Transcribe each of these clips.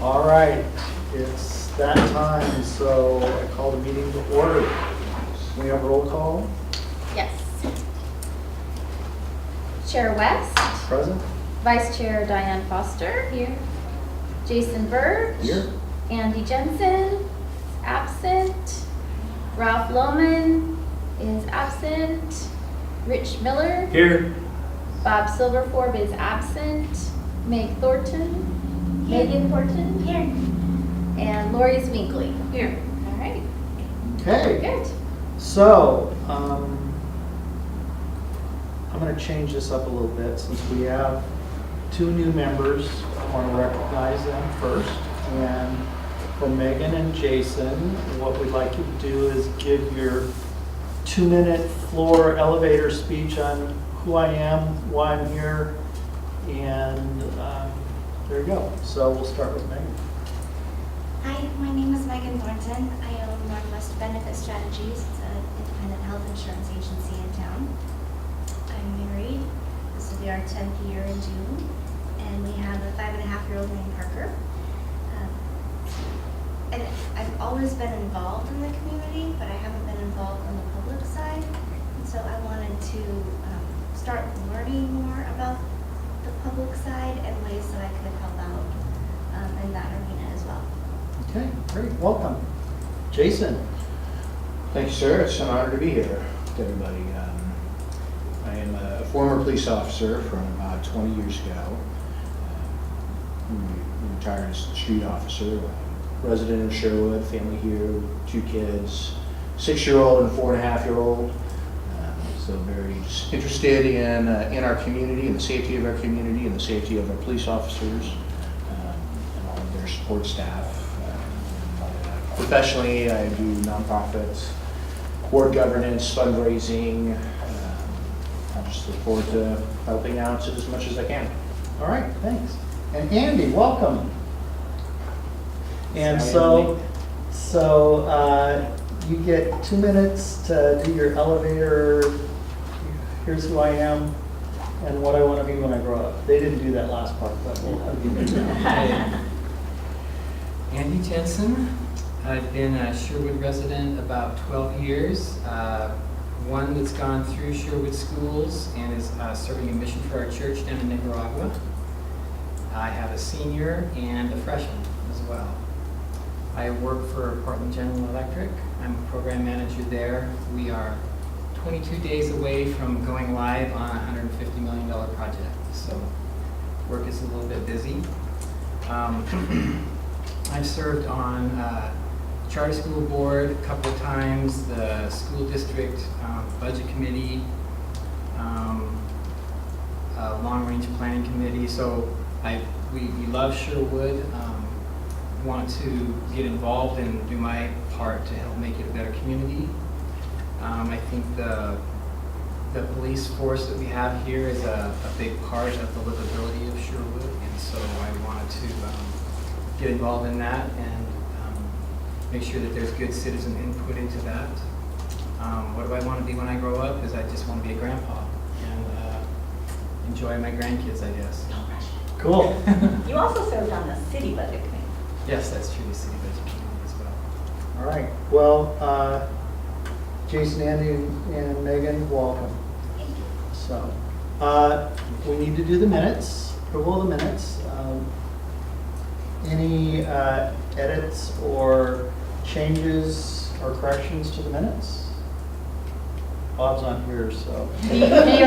All right, it's that time, so I call the meeting to order. We have roll call. Yes. Chair West, Present. Vice Chair Diane Foster. Here. Jason Birch. Here. Andy Jensen is absent. Ralph Lohman is absent. Rich Miller. Here. Bob Silverforb is absent. Meg Thornton. Megan Thornton. Here. And Lori Zwinkley. Here. All right. Okay. Good. So, I'm going to change this up a little bit since we have two new members. I want to recognize them first. And for Megan and Jason, what we'd like you to do is give your 2-minute floor elevator speech on who I am, why I'm here, and there you go. So we'll start with Megan. Hi, my name is Megan Thornton. I own Northwest Benefit Strategies. It's an independent health insurance agency in town. I'm married. This will be our 10th year in June. And we have a 5.5-year-old named Parker. And I've always been involved in the community, but I haven't been involved on the public side. And so I wanted to start learning more about the public side and ways that I could help out in that arena as well. Okay, great. Welcome. Jason. Thank you, sir. It's an honor to be here with everybody. I am a former police officer from about 20 years ago. Retired as a street officer. Resident of Sherwood, family here, 2 kids, 6-year-old and 4.5-year-old. So very interested in our community and the safety of our community and the safety of our police officers and all of their support staff. Professionally, I do nonprofits, board governance, fundraising. I just look forward to helping out as much as I can. All right, thanks. And Andy, welcome. And Hi, so you get 2 minutes to do your elevator. Here's who I am and what I want to be when I grow up. They didn't do that last part, but we'll have you do that. Andy Jensen. I've been a Sherwood resident about 12 years. One that's gone through Sherwood schools and is serving a mission for our church down in Nicaragua. I have a senior and a freshman as well. I work for Portland General Electric. I'm a program manager there. We are 22 days away from going live on a $150 million project, so work is a little bit busy. I've served on charter school board a couple of times, the school district budget committee, long-range planning committee. So we love Sherwood. Want to get involved and do my part to help make it a better community. I think the police force that we have here is a big part of the livability of Sherwood, and so I wanted to get involved in that and make sure that there's good citizen input into that. What do I want to be when I grow up? Is I just want to be a grandpa and enjoy my grandkids, I guess. Cool. You also served on the city budget committee. Yes, that's true, the city budget committee as well. All right. Well, Jason, Andy, and Megan, welcome. Thank you. So, we need to do the minutes, approval of the minutes. Any edits or changes or corrections to the minutes? Bob's not here, so. Didn't he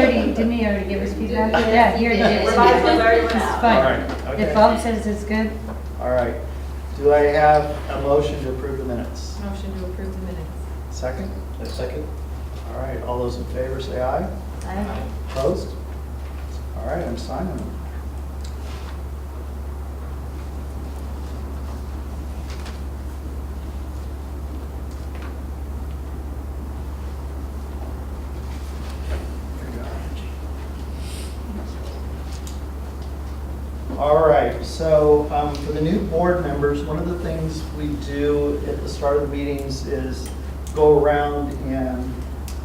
already give us feedback? Yeah, he already did. Revised was already went It's out. fine. All right, okay. If Bob says it's good, All right. Do I have a motion to approve the minutes? Motion to approve the minutes. Second? A second. All right. All those in favor say aye. I, Opposed? All right, I'm signing them. All right, so for the new board members, one of the things we do at the start of the meetings is go around and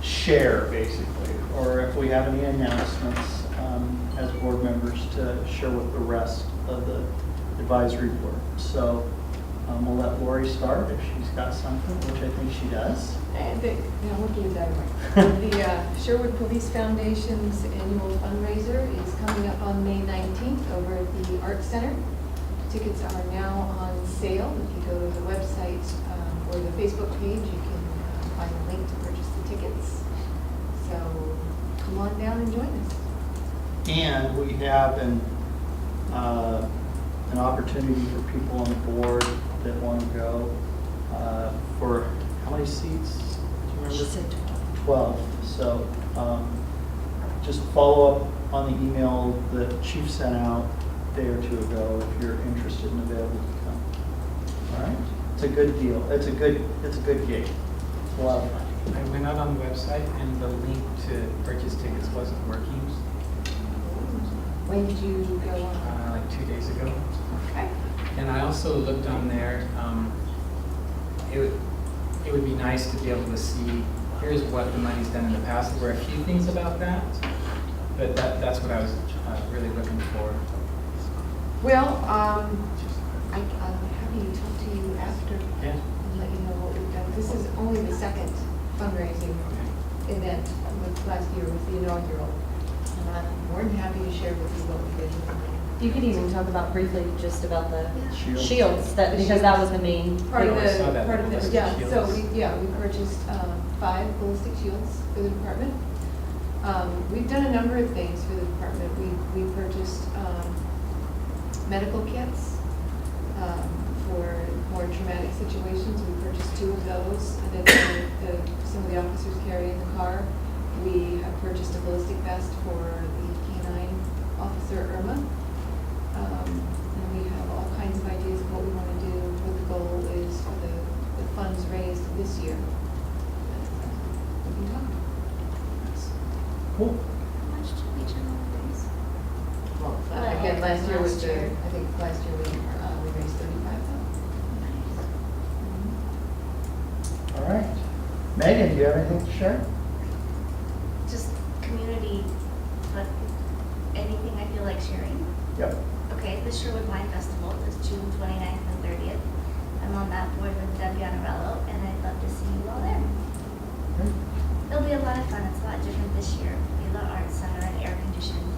share, basically, or if we have any announcements as board members to share with the rest of the advisory board. So we'll let Lori start if she's got something, which I think she does. Yeah, we'll give that away. The Sherwood Police Foundation's annual fundraiser is coming up on May 19th over at the Art Center. Tickets are now on sale. If you go to the website or the Facebook page, you can find a link to purchase the tickets. So come on down and join us. And we have an opportunity for people on the board that want to go for how many seats? Do you remember? 12. So just follow up on the email that Chief sent out a day or two ago if you're interested and available to come. All right? It's a good deal. It's a good gig. It's a lot of fun. I went out on the website and the link to purchase tickets wasn't working, When did you go on? like 2 days ago. Okay. And I also looked on there, it would be nice to be able to see, here's what the money's done in the past. There were a few things about that, but that's what I was really looking for. Well, I'm happy to talk to you after Yeah. and let you know what we've done. This is only the second fundraising event. Last year was the inaugural. And I'm more than happy to share with you what we did. You could even talk about briefly just about the Shields. shields, that, because that was the main. Part of I saw the, that, part of the, ballistic yeah, so shields. we purchased 5 ballistic shields for the department. We've done a number of things for the department. We purchased medical kits for more traumatic situations. We purchased 2 of those that some of the officers carry in the car. We have purchased a ballistic vest for the canine officer Irma. And we have all kinds of ideas of what we want to do, what the goal is for the funds raised this year. We can talk. Cool. How much did we generally raise? Well, Well, again, last year was last year. I think last year we raised 35,000. All right. Megan, do you have anything to share? Just community, but anything I feel like sharing. Yep. Okay, the Sherwood Wine Festival is June 29th and 30th. I'm on that board with Debbie Anarello, and I'd love to see you all there. It'll be a lot of fun. It's a lot different this year. It'll be the art center and air conditioned,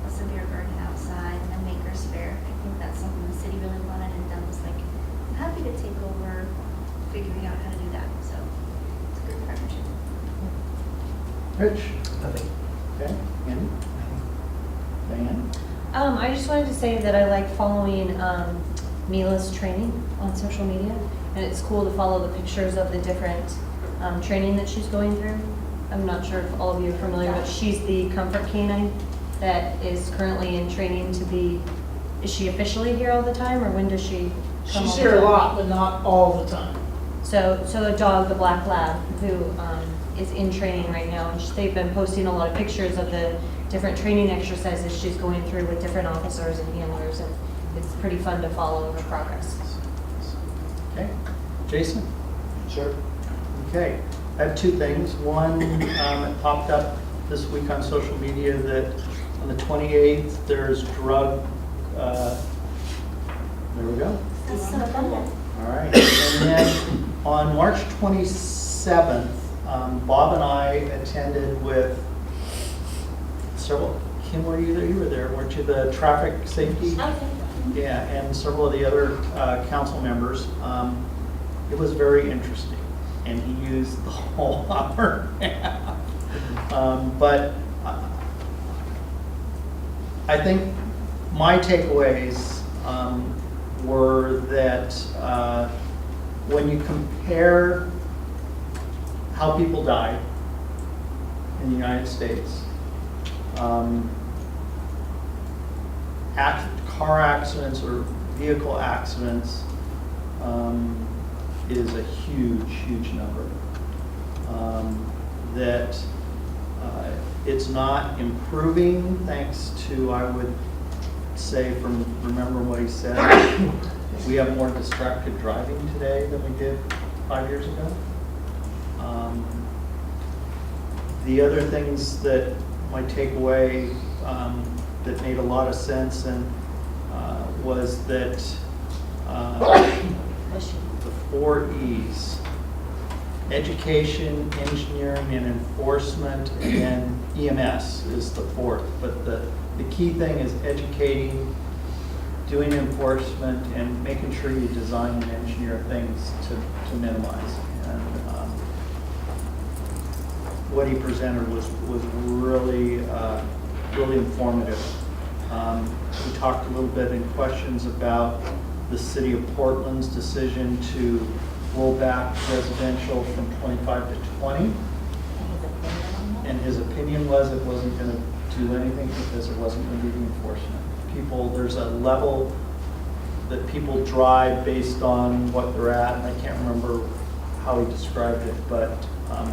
plus a beer garden outside and a maker's fair. I think that's something the city really wanted, and Deb was like, I'm happy to take over figuring out how to do that. So it's a good partnership. Rich? Nothing. Okay. Andy? Diane? I just wanted to say that I like following Mila's training on social media, and it's cool to follow the pictures of the different training that she's going through. I'm not sure if all of you are familiar, but she's the comfort canine that is currently in training to be, is she officially here all the time, or when does she come She's all the here a time? lot, but not all the time. So a dog, the black lab, who is in training right now, and they've been posting a lot of pictures of the different training exercises she's going through with different officers and handlers, and it's pretty fun to follow her progress. Okay. Jason? Sure. Okay. I have 2 things. One, it popped up this week on social media that on the 28th, there's drug, there we go. That's so cool. All right. And then on March 27th, Bob and I attended with several, Kim, were you there? You were there, weren't you? The traffic safety? Yeah, and several of the other council members. It was very interesting, and he used the whole hour and a half. But I think my takeaways were that when you compare how people die in the United States, car accidents or vehicle accidents is a huge, huge number. That it's not improving thanks to, I would say, from remembering what he said, we have more distracted driving today than we did 5 years ago. The other things that my takeaway that made a lot of sense, and was that the 4 E's, education, engineering, and enforcement, and then EMS is the 4th. But the key thing is educating, doing enforcement, and making sure you design and engineer things to minimize. And what he presented was really really informative. We talked a little bit in questions about the city of Portland's decision to roll back residential from 25 to 20. And his opinion was it wasn't going to do anything because it wasn't going to be the enforcement. There's a level that people drive based on what they're at, and I can't remember how he described it, but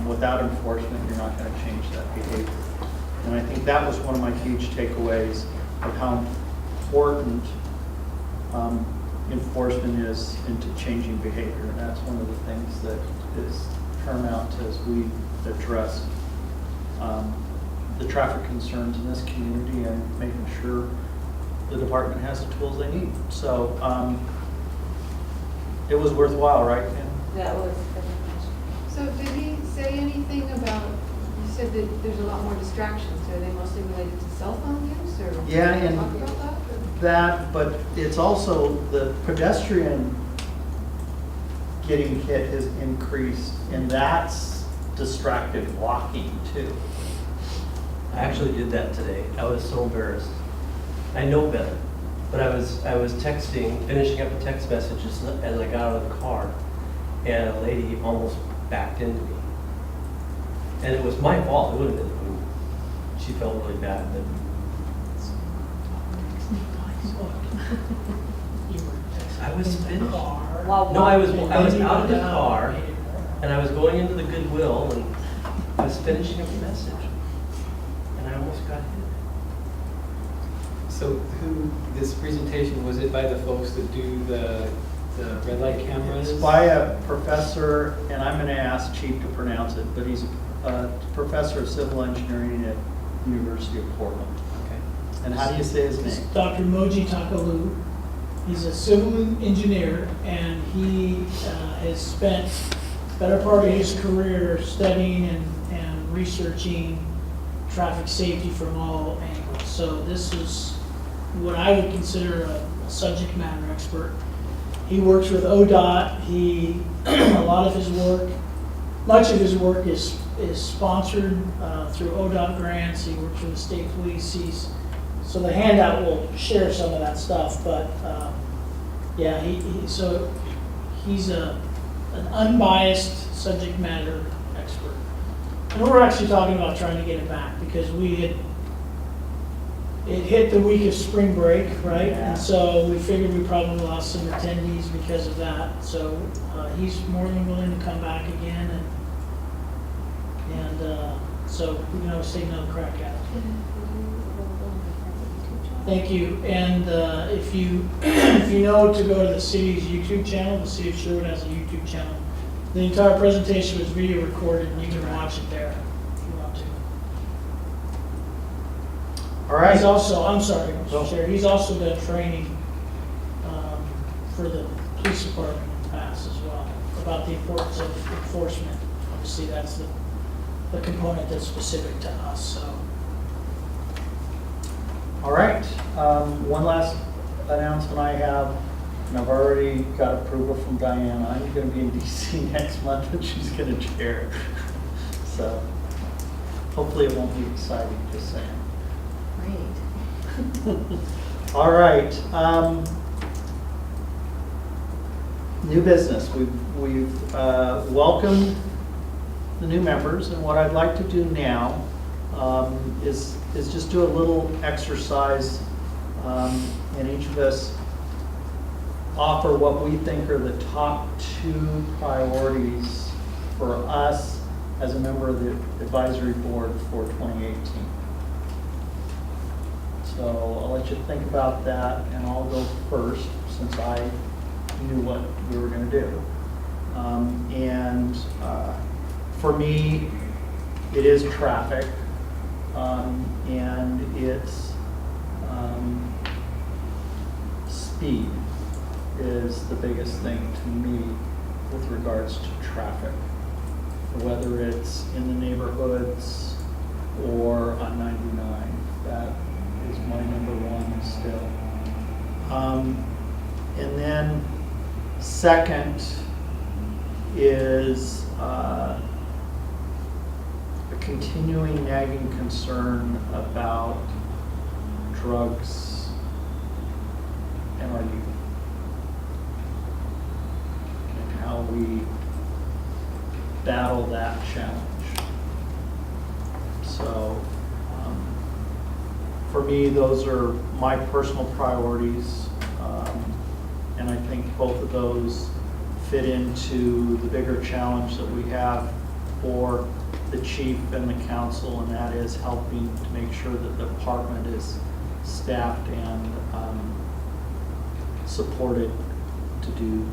without enforcement, you're not going to change that behavior. And I think that was one of my huge takeaways of how important enforcement is into changing behavior. And that's one of the things that is paramount as we address the traffic concerns in this community and making sure the department has the tools they need. So it was worthwhile, right, Ken? That was. So did he say anything about, you said that there's a lot more distractions, are they mostly related to cell phone use, or? Yeah, did he and talk about that, or? that, but it's also the pedestrian getting hit has increased, and that's distracted walking too. I actually did that today. I was so embarrassed. I know better, but I was texting, finishing up a text message as I got out of the car, and a lady almost backed into me. And it was my fault. It would have been. She felt really bad, but I was finished. No, I was out of the car, and I was going into the Goodwill, and I was finishing up a message, and I almost got hit. So this presentation, was it by the folks that do the red light cameras? It's by a professor, and I'm going to ask Chief to pronounce it, but he's a professor of civil engineering at University of Portland. Okay. And how do you say his name? Dr. Moji Takalu. He's a civil engineer, and he has spent the better part of his career studying and researching traffic safety from all angles. So this is what I would consider a subject matter expert. He works with ODOT. A lot of his work, much of his work is sponsored through ODOT grants. He works with the state police. So the handout will share some of that stuff, but yeah, he's an unbiased subject matter expert. And we're actually talking about trying to get it back because it hit the week of spring break, right? Yeah. And so we figured we probably lost some attendees because of that. So he's more than willing to come back again, and so we can always take another crack at it. Thank you. And if you know to go to the city's YouTube channel, the City of Sherwood has a YouTube channel. The entire presentation was video recorded, and you can watch it there if you want to. All right. He's also, I'm sorry, Mr. Chair, he's also done training for the police department in the past as well, about the importance of enforcement. Obviously, that's the component that's specific to us, so. All right. One last announcement I have, and I've already got approval from Diana. I'm going to be in DC next month, and she's going to chair. So hopefully it won't be exciting, just saying. Great. All right. New business. We've welcomed the new members, and what I'd like to do now is just do a little exercise, and each of us offer what we think are the top 2 priorities for us as a member of the advisory board for 2018. So I'll let you think about that, and I'll go first since I knew what we were going to do. And for me, it is traffic, and it's speed is the biggest thing to me with regards to traffic. Whether it's in the neighborhoods or on 99, that is my number one still. And then second is a continuing nagging concern about drugs and our youth. And how we battle that challenge. So, for me, those are my personal priorities. And I think both of those fit into the bigger challenge that we have for the chief and the council, and that is helping to make sure that the department is staffed and supported to do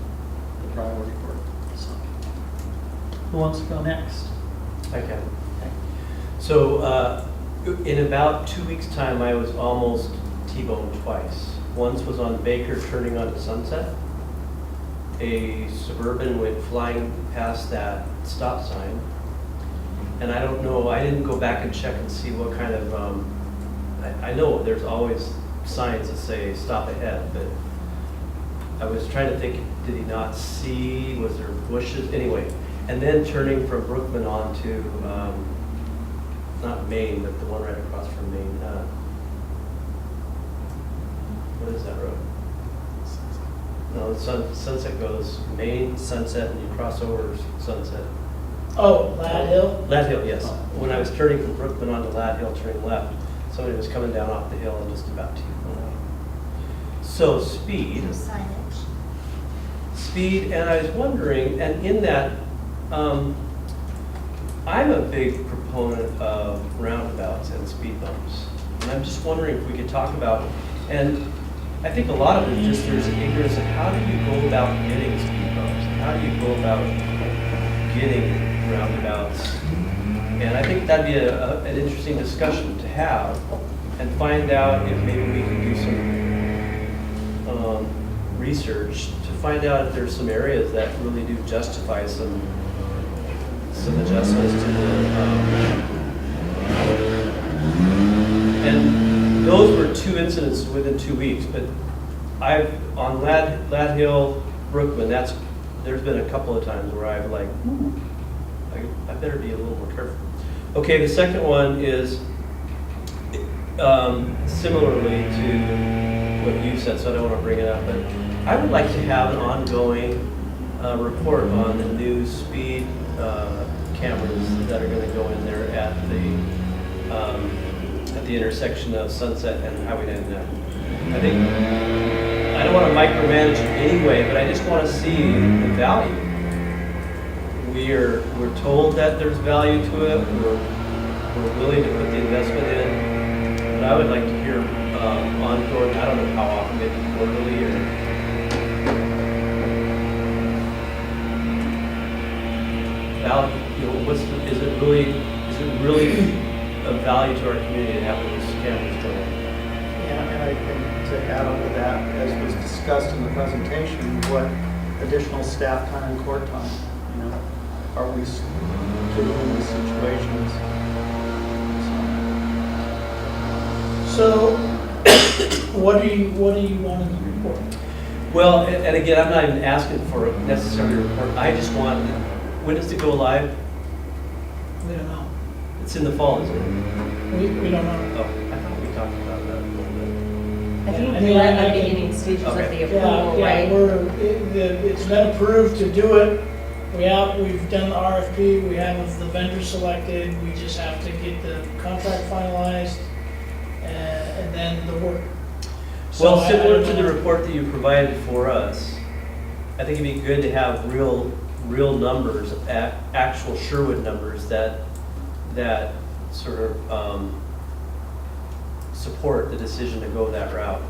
the priority work. So, who wants to go next? I can. Okay. So in about 2 weeks' time, I was almost T-boned twice. Once was on Baker turning onto Sunset. A Suburban went flying past that stop sign. And I don't know, I didn't go back and check and see what kind of, I know there's always signs that say stop ahead, but I was trying to think, did he not see, was there bushes, anyway. And then turning from Brookman onto, not Main, but the one right across from Main. What is that road? No, Sunset goes Main, Sunset, and you cross over Sunset. Oh, Lad Hill? Lad Hill, yes. When I was turning from Brookman onto Lad Hill, turning left, somebody was coming down off the hill and just about to go out. So speed, Signage. and I was wondering, and in that, I'm a big proponent of roundabouts and speed bumps. And I'm just wondering if we could talk about, and I think a lot of it is just there's an ignorance of how do you go about getting speed bumps? How do you go about getting roundabouts? And I think that'd be an interesting discussion to have and find out if maybe we can do some research to find out if there's some areas that really do justify some adjustments to the, and those were 2 incidents within 2 weeks, but on Lad Hill, Brookman, there's been a couple of times where I've like, I better be a little more careful. Okay, the second one is similarly to what you said, so I don't want to bring it up, but I would like to have an ongoing report on the new speed cameras that are going to go in there at the intersection of Sunset and Highway 99. I think, I don't want to micromanage it anyway, but I just want to see the value. We're told that there's value to it. We're willing to put the investment in, but I would like to hear ongoing. I don't know how often, maybe quarterly or. Value, is it really of value to our community to have those cameras going? Yeah, and I think to add on to that, as was discussed in the presentation, what additional staff time and court time, are we doing in these situations? So, what do you want in the report? Well, and again, I'm not even asking for necessarily a report. I just want, when does it go live? We don't know. It's in the fall, isn't it? We don't know. Oh, I thought we talked about that a little bit. I think I we're mean, at I the can- beginning stages of Okay. the approval, Yeah, right? it's been approved to do it. We've done the RFP, we have the vendor selected, we just have to get the contract finalized, and then the work. So Well, I similar don't to the know. report that you provided for us, I think it'd be good to have real numbers, actual Sherwood numbers that sort of support the decision to go that route.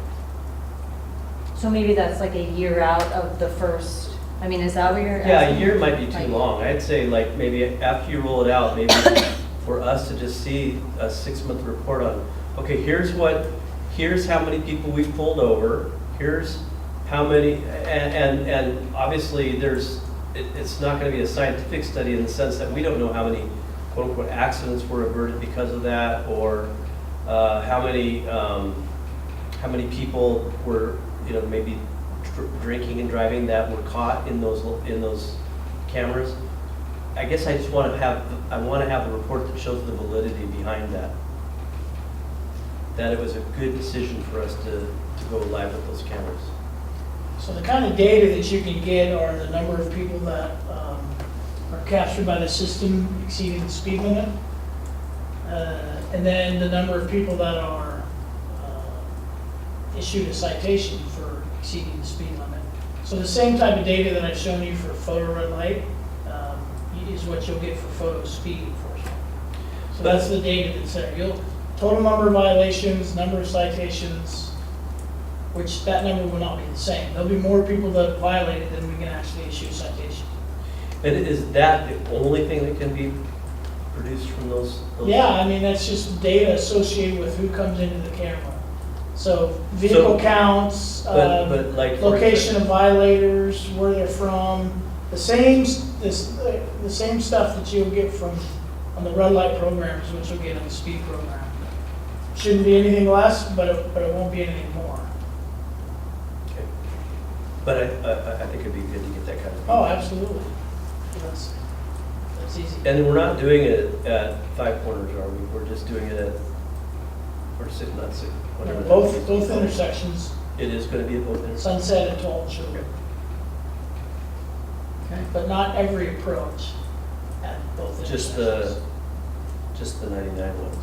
So maybe that's like a year out of the first, I mean, is that what you're asking? Yeah, a year might be too Like- long. I'd say like maybe after you roll it out, maybe for us to just see a 6-month report on, okay, here's how many people we've pulled over, here's how many, and obviously it's not gonna be a scientific study in the sense that we don't know how many quote unquote accidents were averted because of that, or how many people were, maybe drinking and driving that were caught in those cameras. I guess I just want to have the report that shows the validity behind that. That it was a good decision for us to go live with those cameras. So the kind of data that you can get are the number of people that are captured by the system exceeding the speed limit, and then the number of people that are issued a citation for exceeding the speed limit. So the same type of data that I've shown you for photo red light is what you'll get for photo speed enforcement. So that's the data that's there. Total number of violations, number of citations, which that number will not be the same. There'll be more people that violated than we can actually issue a citation. And is that the only thing that can be produced from those? Yeah, I mean, that's just data associated with who comes into the camera. So vehicle counts, but like location of violators, where they're from, the same stuff that you'll get on the red light program is what you'll get on the speed program. Shouldn't be anything less, but it won't be anything more. Okay. But I think it'd be good to get that kind of. Oh, absolutely. That's easy. And we're not doing it at Five Corners, are we? We're just doing it at, not six, whatever. that is. Both intersections, It is going to be at both intersections. Sunset and 12 Sherwood. Okay. But not every approach at both Just intersections. the 99 ones.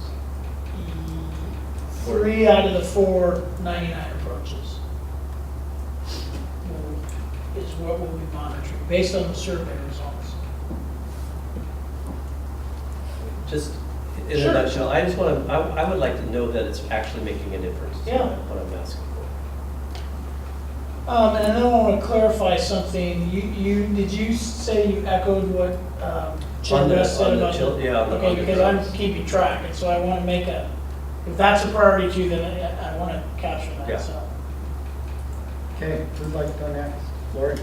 3 out of the 4 99 approaches is what we'll be monitoring, based on the survey results. Just in Sure. a nutshell, I just want to, I would like to know that it's actually making a difference. Yeah. What I'm asking for. And then I want to clarify something. Did you say you echoed what Childress said on the about? yeah, on the- Okay, on the because I'm drugs. keeping track, and so I want to make if that's a priority to you, then I want to capture Yeah. that, so. Okay, who'd like to go next? Lori?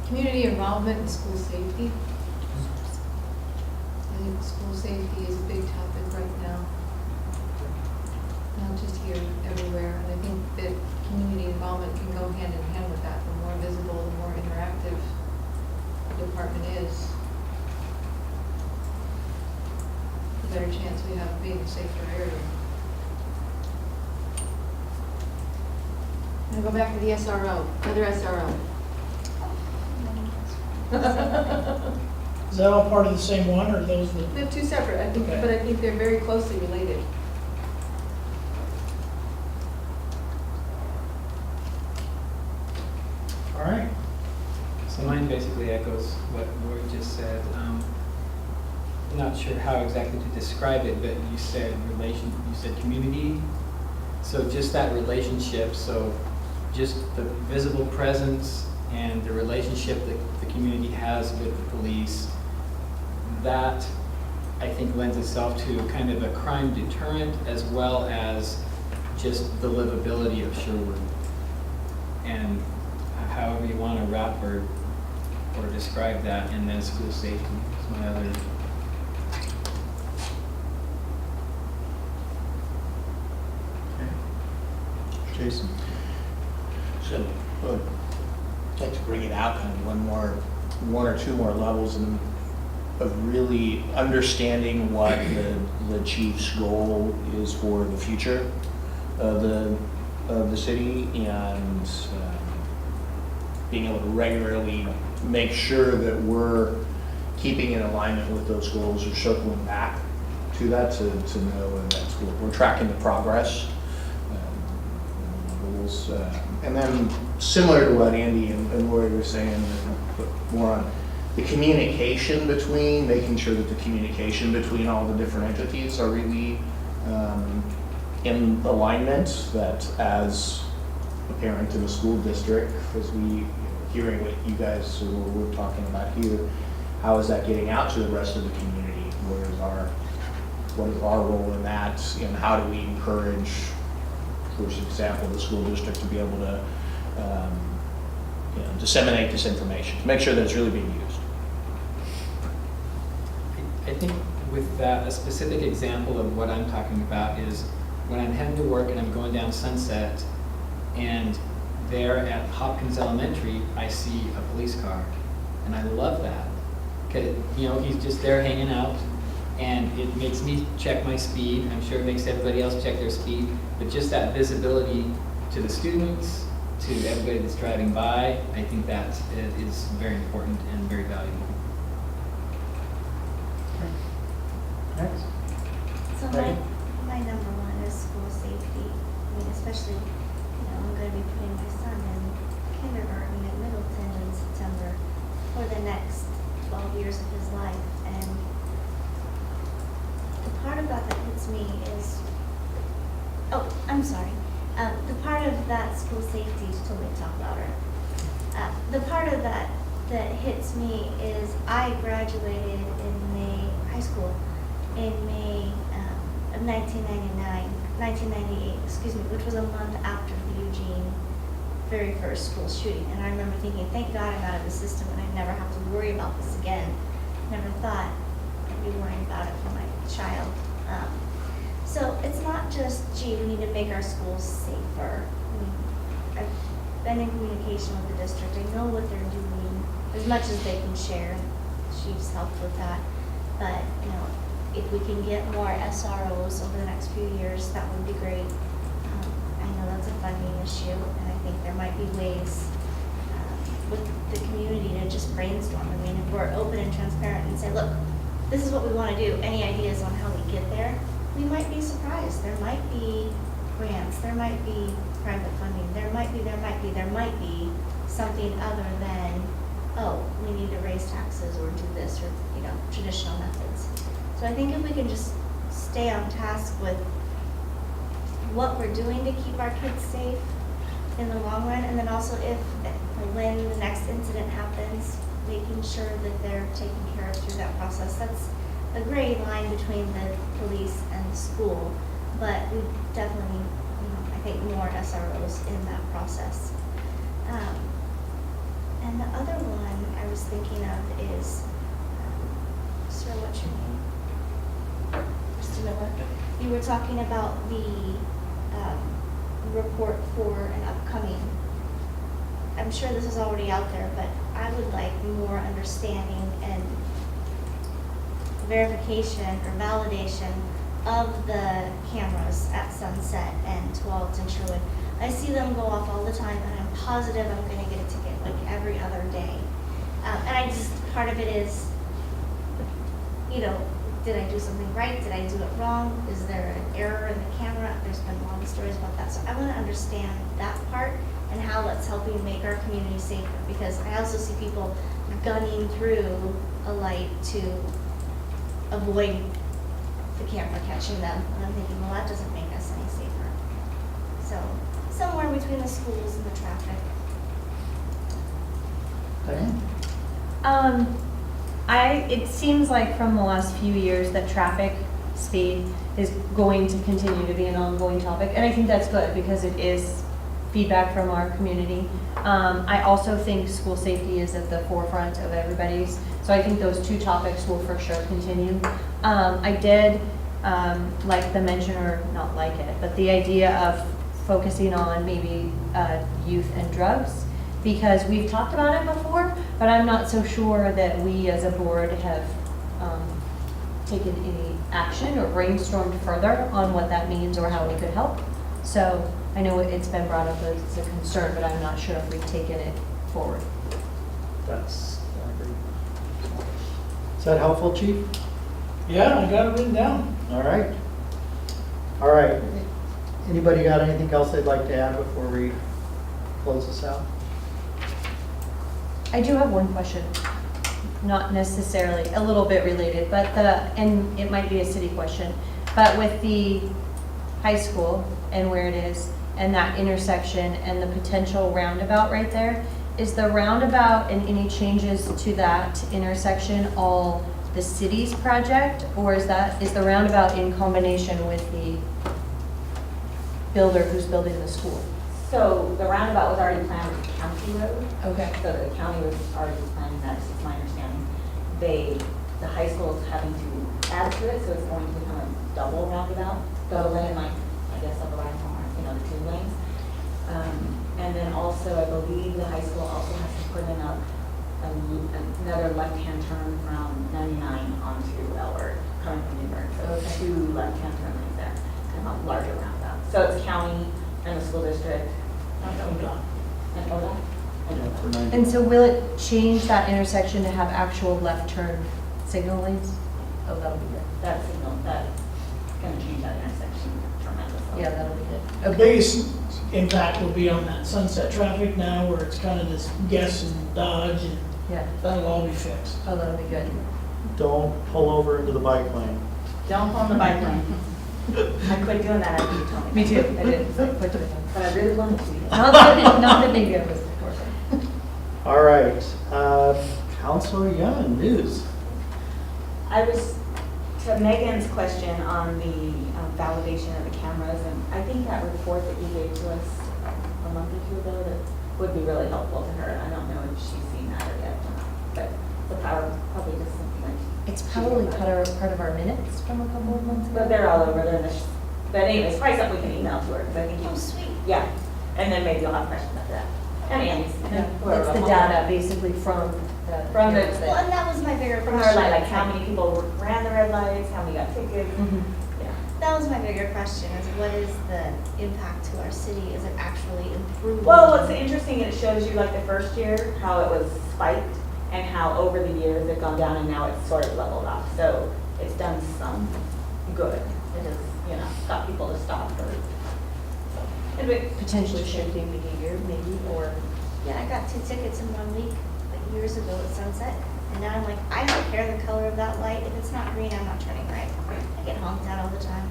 Community involvement in school safety. I think school safety is a big topic right now. Not just here, everywhere. And I think that community involvement can go hand in hand with that. The more visible, the more interactive the department is, the better chance we have of being a safer area. I'm gonna go back to the SRO, other SRO. Is that all part of the same one, or those that? They're two separate, I think, Okay. but I think they're very closely related. All right. So mine basically echoes what Lori just said. Not sure how exactly to describe it, but you said community. So just that relationship, so just the visible presence and the relationship that the community has with the police, that I think lends itself to kind of a crime deterrent as well as just the livability of Sherwood. And however you want to wrap or describe that, and then school safety is my other. Jason? So, I'd like to bring it out kind of one or two more levels of really understanding what the chief's goal is for the future of the city, and being able to regularly make sure that we're keeping in alignment with those goals, or circling back to that to know that we're tracking the progress. Goals, and then similar to what Andy and Lori were saying, but more on the communication between, making sure that the communication between all the different entities are really in alignment, that as a parent in a school district, as we hearing what you guys were talking about here, how is that getting out to the rest of the community? What is our role in that, and how do we encourage, for example, the school district to be able to disseminate this information, to make sure that it's really being used. I think with that, a specific example of what I'm talking about is when I'm heading to work and I'm going down Sunset, and there at Hopkins Elementary, I see a police car, and I love that. 'Cause, you know, he's just there hanging out, and it makes me check my speed. I'm sure it makes everybody else check their speed, but just that visibility to the students, to everybody that's driving by, I think that is very important and very valuable. Next. So Megan? my number one is school safety. I mean, especially, I'm gonna be putting my son in kindergarten at Middleton in September for the next 12 years of his life. And the part about that hits me is, I'm sorry. The part of that school safety, just told me to talk louder. The part of that hits me is I graduated in high school in May of 1998, which was a month after the Eugene very first school shooting. And I remember thinking, thank God I'm out of the system and I never have to worry about this again. Never thought I'd be worrying about it for my child. So it's not just, gee, we need to make our schools safer. I've been in communication with the district. I know what they're doing as much as they can share. She's helped with that. But, if we can get more SROs over the next few years, that would be great. I know that's a funding issue, and I think there might be ways with the community to just brainstorm. I mean, if we're open and transparent and say, look, this is what we want to do, any ideas on how we get there, we might be surprised. There might be grants, there might be private funding, there might be something other than, we need to raise taxes or do this or, traditional methods. So I think if we can just stay on task with what we're doing to keep our kids safe in the long run, and then also when the next incident happens, making sure that they're taken care of through that process. That's a gray line between the police and the school, but we definitely need, I think, more SROs in that process. And the other one I was thinking of is, sir, what's your name? Mr. Miller. You were talking about the report for an upcoming. I'm sure this is already out there, but I would like more understanding and verification or validation of the cameras at Sunset and 12th and Sherwood. I see them go off all the time, and I'm positive I'm going to get a ticket like every other day. And part of it is, did I do something right? Did I do it wrong? Is there an error in the camera? There's been long stories about that. So I want to understand that part and how it's helping make our community safer, because I also see people gunning through a light to avoid the camera catching them. And I'm thinking, well, that doesn't make us any safer. So somewhere between the schools and the traffic. Diane? It seems like from the last few years that traffic speed is going to continue to be an ongoing topic, and I think that's good because it is feedback from our community. I also think school safety is at the forefront of everybody's, so I think those two topics will for sure continue. I did like the mention, or not like it, but the idea of focusing on maybe youth and drugs, because we've talked about it before, but I'm not so sure that we as a board have taken any action or brainstormed further on what that means or how we could help. So I know it's been brought up as a concern, but I'm not sure if we've taken it forward. I agree. Is that helpful, Chief? Yeah, I got it written down. All right. All right. Anybody got anything else they'd like to add before we close this out? I do have one question, not necessarily, a little bit related, but and it might be a city question, but with the high school and where it is, and that intersection and the potential roundabout right there, is the roundabout and any changes to that intersection all the city's project, or is the roundabout in combination with the builder who's building the school? So the roundabout was already planned as a county road. Okay. So the county was already planning that, this is my understanding. The high school is having to add to it, so it's going to become a double roundabout, double lane, like, I guess, double line, the 2 lanes. And then also, I believe the high school also has to put in another left-hand turn from 99 onto Elbert, coming from Newburgh. So Okay. 2 left-hand turn lanes there, and a larger roundabout. So it's county and the school district. And ODOT. And ODOT. And Yeah, for ODOT. 90. And so will it change that intersection to have actual left turn signal lanes? Oh, that'll be good. That signal, that's gonna change that intersection tremendously. Yeah, that'll be The good. biggest impact will be on that sunset traffic now where it's kind of this guess and dodge, and Yeah. that'll all be fixed. Oh, that'll be good. Don't pull over into the bike lane. Don't pull on the bike lane. I quit doing that after you told me. Me too. I did. I put it in. But I really wanted to. Not that maybe I was before. All right, Counselor Young, news. I was, to Megan's question on the validation of the cameras, and I think that report that you gave to us a month or 2 ago, that would be really helpful to her. I don't know if she's seen that yet or not, but the power, probably just something like. It's probably part of our minutes from a couple of months ago. But they're all over, they're in the, but anyways, probably something we can email to her, because I think you. Oh, sweet. Yeah, and then maybe you'll have questions after that. And Andy's. Yeah. whoever It's the else. data basically from the. From the- cameras Well, that- and that was my bigger From the question. red light, like how many people ran the red lights, how many got tickets, Mhm. yeah. That was my bigger question, is what is the impact to our city? Is it actually improving? Well, what's interesting, it shows you like the first year, how it was spiked, and how over the years it's gone down, and now it's sort of leveled off. So it's done some good. It has, got people to stop or. Potentially shifting behavior maybe, or. Yeah, I got 2 tickets in 1 week, like years ago at Sunset. And now I'm like, I don't care the color of that light. If it's not green, I'm not turning right. I get honked at all the time.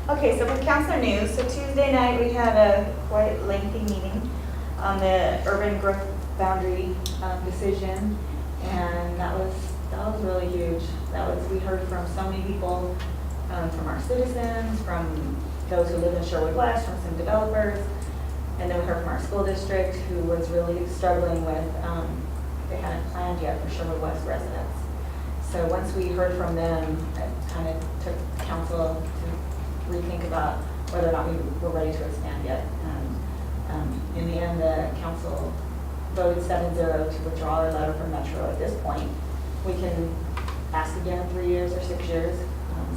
Okay, so for counselor news, so Tuesday night, we had a quite lengthy meeting on the urban growth boundary decision, and that was really huge. We heard from so many people, from our citizens, from those who live in Sherwood West, from some developers, and then we heard from our school district, who was really struggling with, they hadn't planned yet for Sherwood West residents. So once we heard from them, it kind of took council to rethink about whether or not we were ready to expand yet. In the end, the council voted 7-0 to withdraw our letter from Metro at this point. We can ask again in 3 years or 6 years.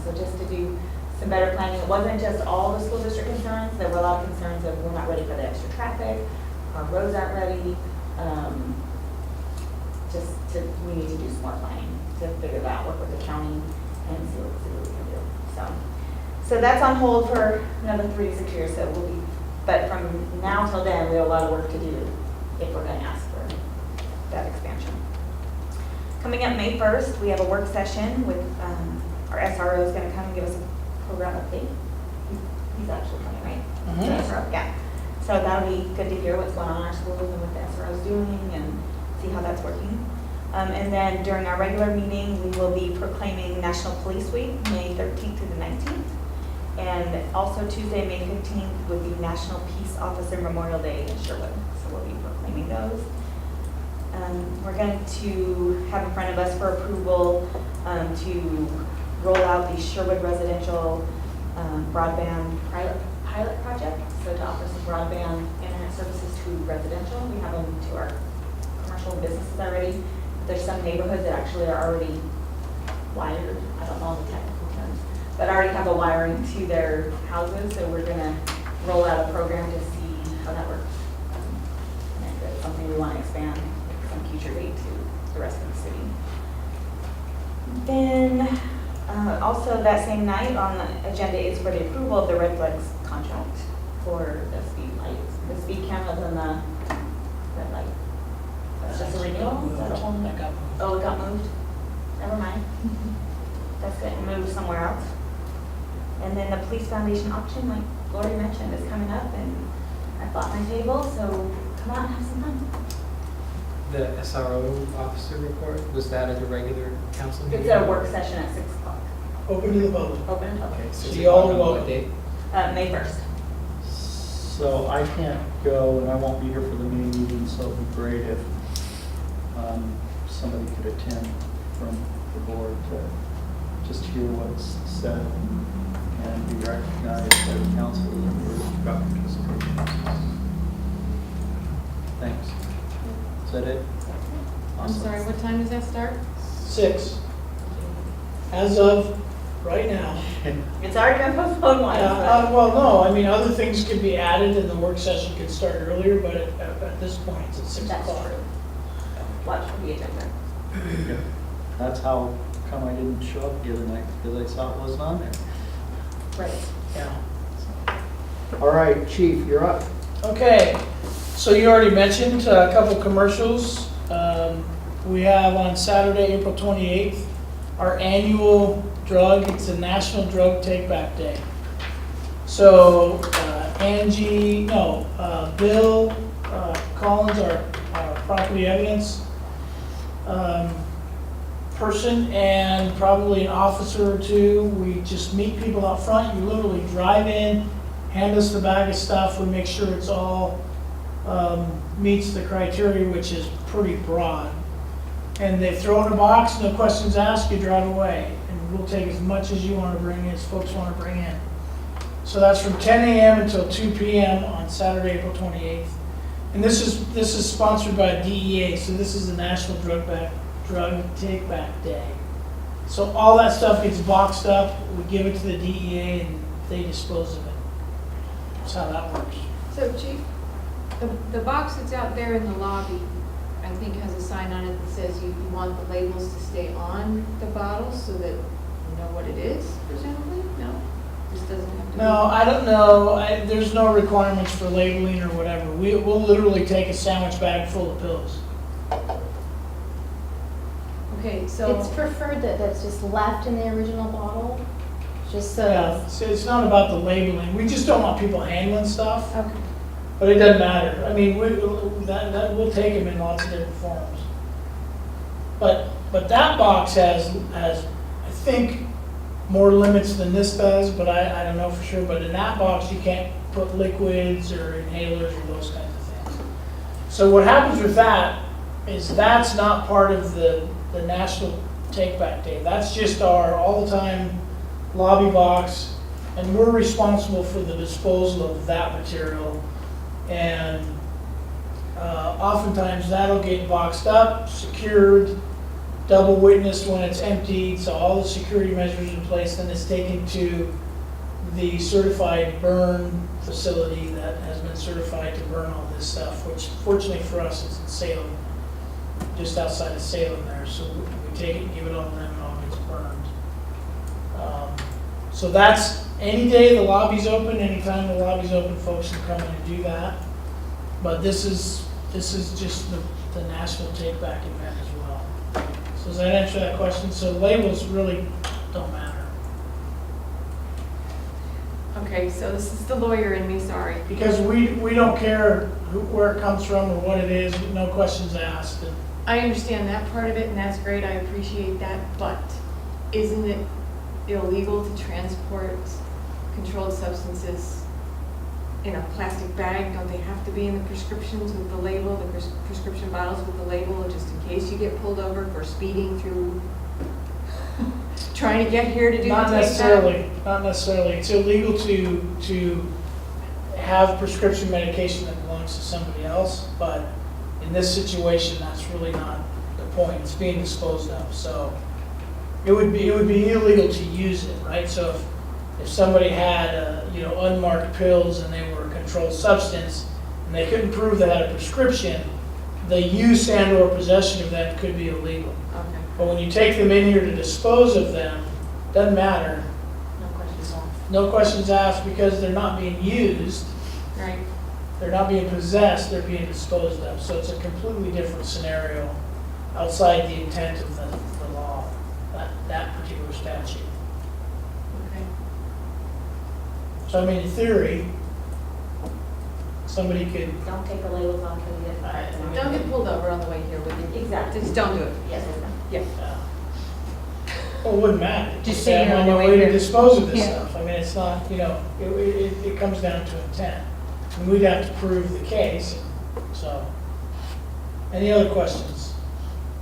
So just to do some better planning. It wasn't just all the school district concerns. There were a lot of concerns of we're not ready for the extra traffic, our roads aren't ready. We need to do some more planning to figure that out, work with the county and see what we can do. So that's on hold for another 3 to 6 years. So we'll be, but from now till then, we have a lot of work to do if we're going to ask for that expansion. Coming up May 1st, we have a work session with our SRO is going to come and give us a program update. He's actually coming, right? The SRO, yeah. So that'll be good to hear what's going on in our schools and what the SRO is doing and see how that's working. And then during our regular meeting, we will be proclaiming National Police Week, May 13th through the 19th. And also Tuesday, May 15th would be National Peace Officer Memorial Day in Sherwood. So we'll be proclaiming those. We're going to have in front of us for approval to roll out the Sherwood residential broadband pilot project. So to offer some broadband internet services to residential. We have them to our commercial businesses already. There's some neighborhoods that actually are already wired. I don't know the technical terms, but already have a wiring to their houses. So we're going to roll out a program to see how that works. And if it's something we want to expand at some future date to the rest of the city. Then also that same night on the agenda is for the approval of the Red Flex contract for the speed lights, the speed cameras and the red light. That's just a renewal? Is that a whole new? Oh, it got moved? Never mind. That's getting moved somewhere else. And then the police foundation auction, like Lori mentioned, is coming up, and I bought my table, so come out and have some fun. The SRO officer report, was that at a regular council meeting? It's a work session at 6 o'clock. Open to the public. Open until Okay, so See it's y'all on welcome. what date? May 1st. So I can't go and I won't be here for the May meeting, so it'd be great if somebody could attend from the board to just hear what's said and be recognized by the council members about participation. Thanks. Is that it? I'm Awesome. sorry, what time does that start? 6. As of right now. It's already been postponed once. Well, no, I mean, other things could be added and the work session could start earlier, but at this point, it's at 6 That's o'clock. true. Watch for the agenda. That's how come I didn't show up the other night, because I saw it wasn't on there. Right. Yeah. All right, Chief, you're up. Okay, so you already mentioned a couple commercials. We have on Saturday, April 28th, our annual it's a National Drug Take Back Day. So Bill Collins, our property evidence person, and probably an officer or two, we just meet people out front. You literally drive in, hand us the bag of stuff, we make sure it's all meets the criteria, which is pretty broad. And they throw it in a box, no questions asked, you drive away. And we'll take as much as you want to bring in, as folks want to bring in. So that's from 10 a.m. until 2 p.m. on Saturday, April 28th. And this is sponsored by DEA, so this is the National Drug Take Back Day. So all that stuff gets boxed up, we give it to the DEA, and they dispose of it. That's how that works. So Chief, the box that's out there in the lobby, I think has a sign on it that says you want the labels to stay on the bottles so that you know what it is, presumably? No? This doesn't have to be? No, I don't know. There's no requirements for labeling or whatever. We'll literally take a sandwich bag full of pills. Okay, so. It's preferred that that's just left in the original bottle, just so. Yeah, so it's not about the labeling. We just don't want people handling stuff, Okay. but it doesn't matter. I mean, we'll take them in lots of different forms. But that box has I think more limits than this does, but I don't know for sure. But in that box, you can't put liquids or inhalers or those kinds of things. So what happens with that is that's not part of the National Take Back Day. That's just our all-the-time lobby box, and we're responsible for the disposal of that material. And oftentimes that'll get boxed up, secured, double witnessed when it's emptied, so all the security measures in place, then it's taken to the certified burn facility that has been certified to burn all this stuff, which fortunately for us is in Salem, just outside of Salem there. So we take it and give it all to them and it all gets burned. So that's any day the lobby's open, anytime the lobby's open, folks can come in and do that. But this is just the National Take Back event as well. So does that answer that question? So labels really don't matter. Okay, so this is the lawyer in me, sorry. Because we don't care where it comes from or what it is, no questions asked. And I understand that part of it, and that's great, I appreciate that, but isn't it illegal to transport controlled substances in a plastic bag? Don't they have to be in the prescriptions with the label, the prescription bottles with the label, just in case you get pulled over for speeding through, trying to get here to do the Not take necessarily. It's illegal to have prescription medication that belongs to somebody else, but in this situation, that's really not the point. It's being disposed of. So it would be illegal to use it, right? So if somebody had unmarked pills and they were a controlled substance and they couldn't prove they had a prescription, the use and or possession of them could be illegal. Okay, But when you take them in here to dispose of them, doesn't matter. No questions asked. No questions asked because they're not being used. right. They're not being possessed, they're being disposed of. So it's a completely different scenario outside the intent of the law, that particular statute. Okay. So I mean, in theory, somebody could, Don't take the labels off till you get. Don't get pulled over on the way here with you. Exactly. Just don't do it. Yes, Yeah. well, it wouldn't matter. Just say say I'm you're on on my your way way to here. dispose of this Yeah. stuff. I mean, it's not, it comes down to intent. And we'd have to prove the case, so. Any other questions?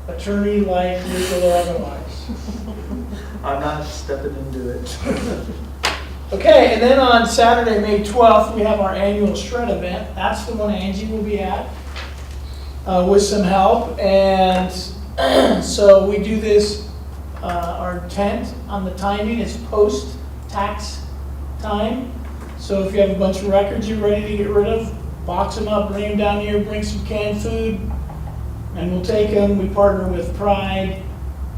Attorney, like, legal, or otherwise? I'm not stepping into it. Okay, and then on Saturday, May 12th, we have our annual shred event. That's the one Angie will be at with some help. And so we do this, our intent on the timing is post-tax time. So if you have a bunch of records you're ready to get rid of, box them up, bring them down here, bring some canned food, and we'll take them. We partner with Pride,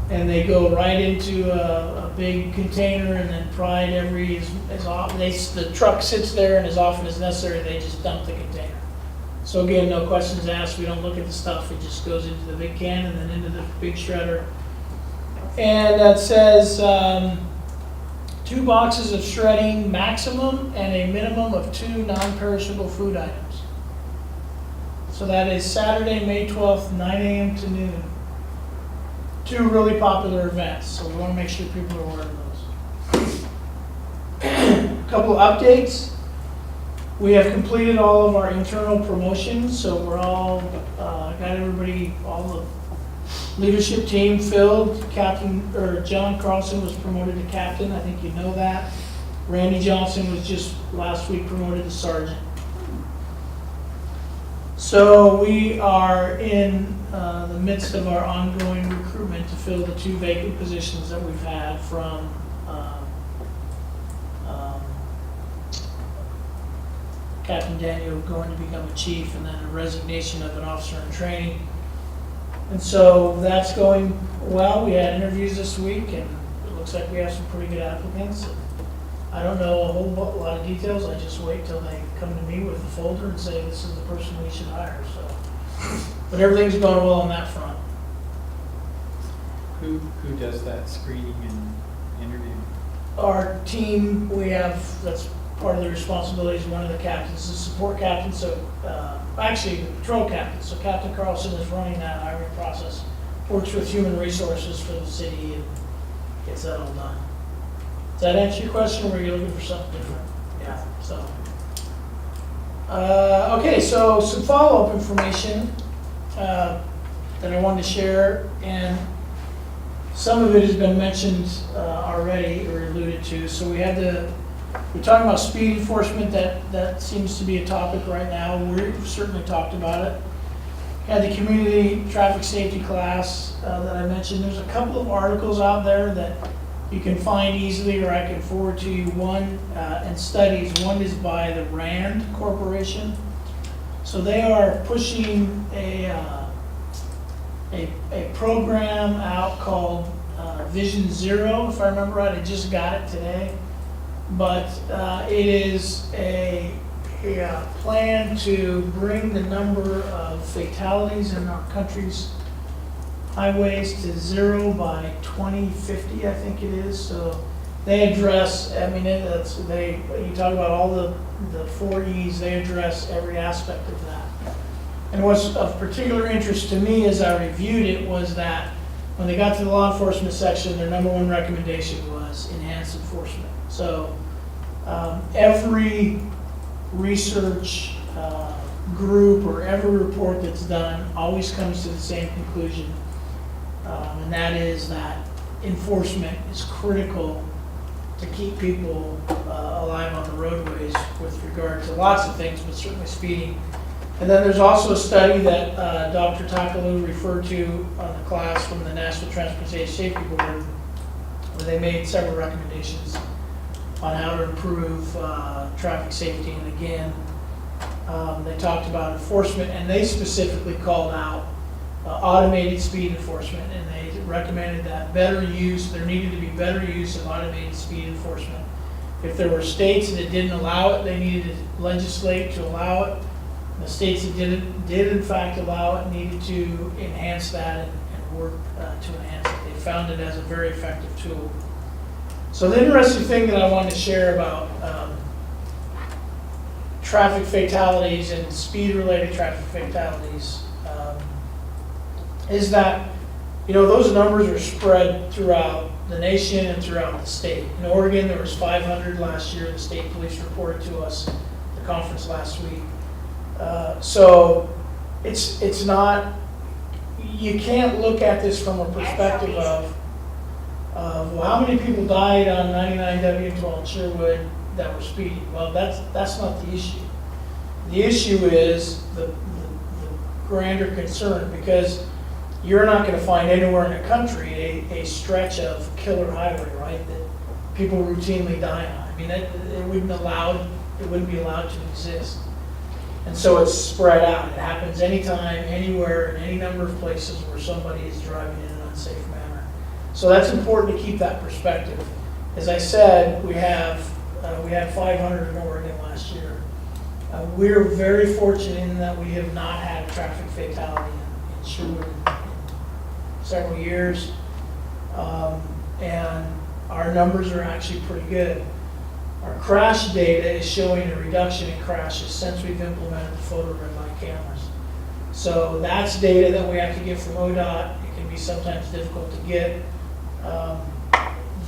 and they go right into a big container, and then Pride as often, the truck sits there, and as often as necessary, they just dump the container. So again, no questions asked. We don't look at the stuff. It just goes into the big can and then into the big shredder. And that says 2 boxes of shredding maximum and a minimum of 2 non-perishable food items. So that is Saturday, May 12th, 9 a.m. to noon. 2 really popular events, so we want to make sure people are aware of those. A couple of updates. We have completed all of our internal promotions, so we're all, got everybody, all the leadership team filled. John Carlson was promoted to captain, I think you know that. Randy Johnson was just last week promoted to sergeant. So we are in the midst of our ongoing recruitment to fill the 2 vacant positions that we've had from Captain Daniel going to become a chief, and then a resignation of an officer in training. And so that's going well. We had interviews this week, and it looks like we have some pretty good applicants. I don't know a whole lot of details. I just wait till they come to me with the folder and say this is the person we should hire. So, but everything's going well on that front. Who does that screening and interview? Our team, we have, that's part of the responsibilities. One of the captains is support captain, so actually the patrol captain. So Captain Carlson is running that hiring process, works with human resources for the city, and gets that all done. Does that answer your question, or are you looking for something different? Yeah, so. Okay, so some follow-up information that I wanted to share, and some of it has been mentioned already or alluded to. So we're talking about speed enforcement. That seems to be a topic right now. We've certainly talked about it. Had the community traffic safety class that I mentioned. There's a couple of articles out there that you can find easily, or I can forward to you. One and studies. One is by the RAND Corporation. So they are pushing a program out called Vision Zero, if I remember right. I just got it today. But it is a plan to bring the number of fatalities in our country's highways to 0 by 2050, I think it is. So they address, I mean, you talk about all the 4 E's, they address every aspect of that. And what's of particular interest to me as I reviewed it was that when they got to the law enforcement section, their number 1 recommendation was enhanced enforcement. So every research group or every report that's done always comes to the same conclusion, and that is that enforcement is critical to keep people alive on the roadways with regard to lots of things, but certainly speeding. And then there's also a study that Dr. Takalu referred to on the class from the National Transportation Safety Board, where they made several recommendations on how to improve traffic safety. And again, they talked about enforcement, and they specifically called out automated speed enforcement, and they recommended that there needed to be better use of automated speed enforcement. If there were states that didn't allow it, they needed to legislate to allow it. The states that did in fact allow it needed to enhance that and work to enhance it. They found it as a very effective tool. So the interesting thing that I wanted to share about traffic fatalities and speed-related traffic fatalities is that, those numbers are spread throughout the nation and throughout the state. In Oregon, there was 500 last year. The state police reported to us. The the conference last week. So it's not, you can't look at this from a perspective of, well, how many people died on 99W12 in Sherwood that were speeding? Well, that's not the issue. The issue is the grander concern, because you're not going to find anywhere in the country a stretch of killer highway, right, that people routinely die on. I mean, it wouldn't be allowed to exist. And so it's spread out. It happens anytime, anywhere, in any number of places where somebody is driving in an unsafe manner. So that's important to keep that perspective. As I said, we had 500 in Oregon last year. We're very fortunate in that we have not had a traffic fatality in Sherwood in several years. And our numbers are actually pretty good. Our crash data is showing a reduction in crashes since we've implemented the photo red light cameras. So that's data that we have to get from ODOT. It can be sometimes difficult to get.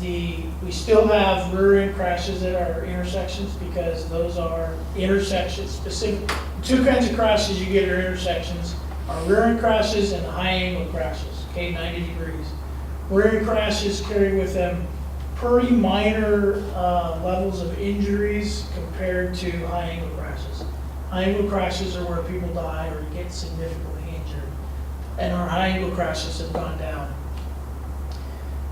We still have rear end crashes at our intersections, because those are intersection specific. Two kinds of crashes you get at intersections are rear end crashes and high angle crashes, okay, 90 degrees. Rear end crashes carry with them pretty minor levels of injuries compared to high angle crashes. High angle crashes are where people die or get significantly injured, and our high angle crashes have gone down.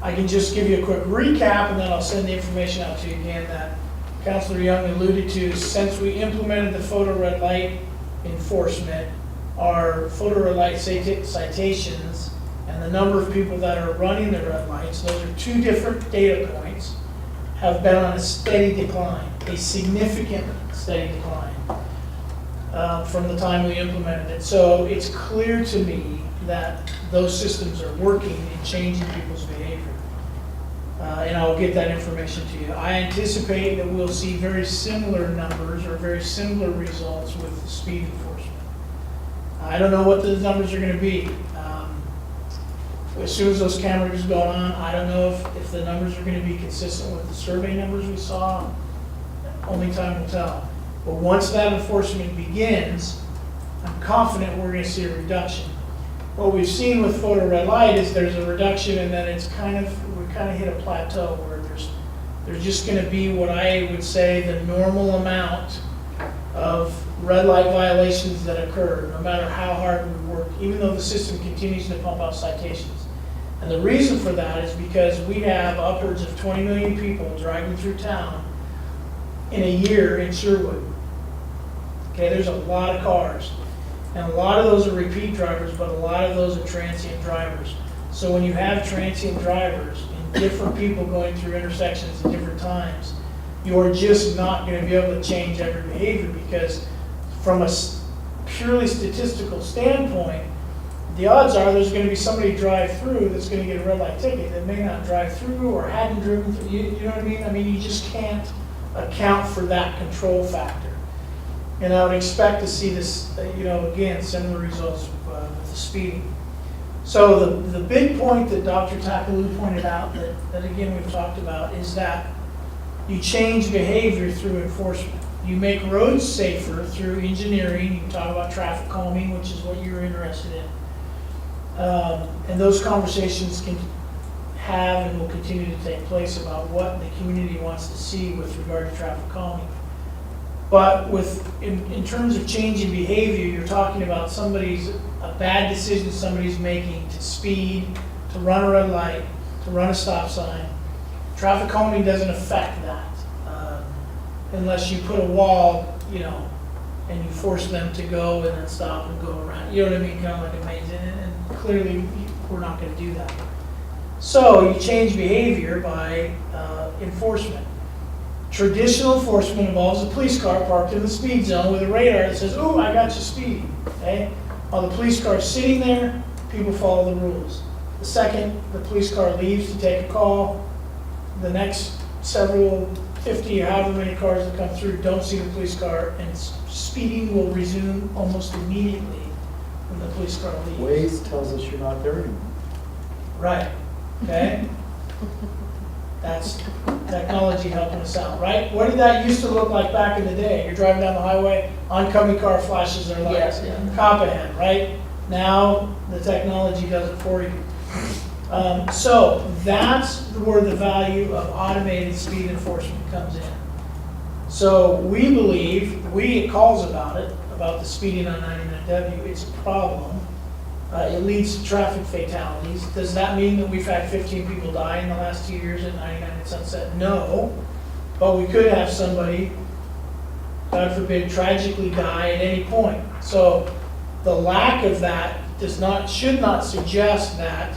I can just give you a quick recap, and then I'll send the information out to you again that Councilor Young alluded to. Since we implemented the photo red light enforcement, our photo red light citations and the number of people that are running the red lights, those are two different data points, have been on a steady decline, a significant steady decline from the time we implemented it. So it's clear to me that those systems are working and changing people's behavior. And I'll get that information to you. I anticipate that we'll see very similar numbers or very similar results with speed enforcement. I don't know what the numbers are going to be. As soon as those cameras go on, I don't know if the numbers are going to be consistent with the survey numbers we saw. Only time will tell. But once that enforcement begins, I'm confident we're going to see a reduction. What we've seen with photo red light is there's a reduction, and then we kind of hit a plateau where there's just going to be what I would say the normal amount of red light violations that occur, no matter how hard we work, even though the system continues to pump out citations. And the reason for that is because we have upwards of 20 million people driving through town in a year in Sherwood. Okay, there's a lot of cars. And a lot of those are repeat drivers, but a lot of those are transient drivers. So when you have transient drivers and different people going through intersections at different times, you're just not going to be able to change every behavior, because from a purely statistical standpoint, the odds are there's going to be somebody drive through that's going to get a red light ticket that may not drive through or hadn't driven through. You know what I mean? I mean, you just can't account for that control factor. And I would expect to see this, again, similar results with the speeding. So the big point that Dr. Takalu pointed out that again we've talked about is that you change behavior through enforcement. You make roads safer through engineering. You can talk about traffic calming, which is what you're interested in. And those conversations can have and will continue to take place about what the community wants to see with regard to traffic calming. But in terms of changing behavior, you're talking about a bad decision somebody's making to speed, to run a red light, to run a stop sign. Traffic calming doesn't affect that unless you put a wall, and you force them to go and then stop and go around. You know what I mean? Kind of like a maze. And clearly, we're not going to do that. So you change behavior by enforcement. Traditional enforcement involves a police car parked in the speed zone with a radar that says, "Oh, I got you speeding." Okay? While the police car is sitting there, people follow the rules. The second the police car leaves to take a call, the next several 50 or however many cars that come through don't see the police car, and speeding will resume almost immediately when the police car leaves. Waze tells us you're not there anymore. Right. Okay? That's technology helping us out, right? What did that used to look like back in the day? You're driving down the highway, oncoming car flashes their lights, cop ahead, right? Now, the technology does it for you. So that's where the value of automated speed enforcement comes in. So we believe, we get calls about it, about the speeding on 99W, it's a problem. It leads to traffic fatalities. Does that mean that we've had 15 people die in the last 2 years at 99 at Sunset? No, but we could have somebody, God forbid, tragically die at any point. So the lack of that should not suggest that,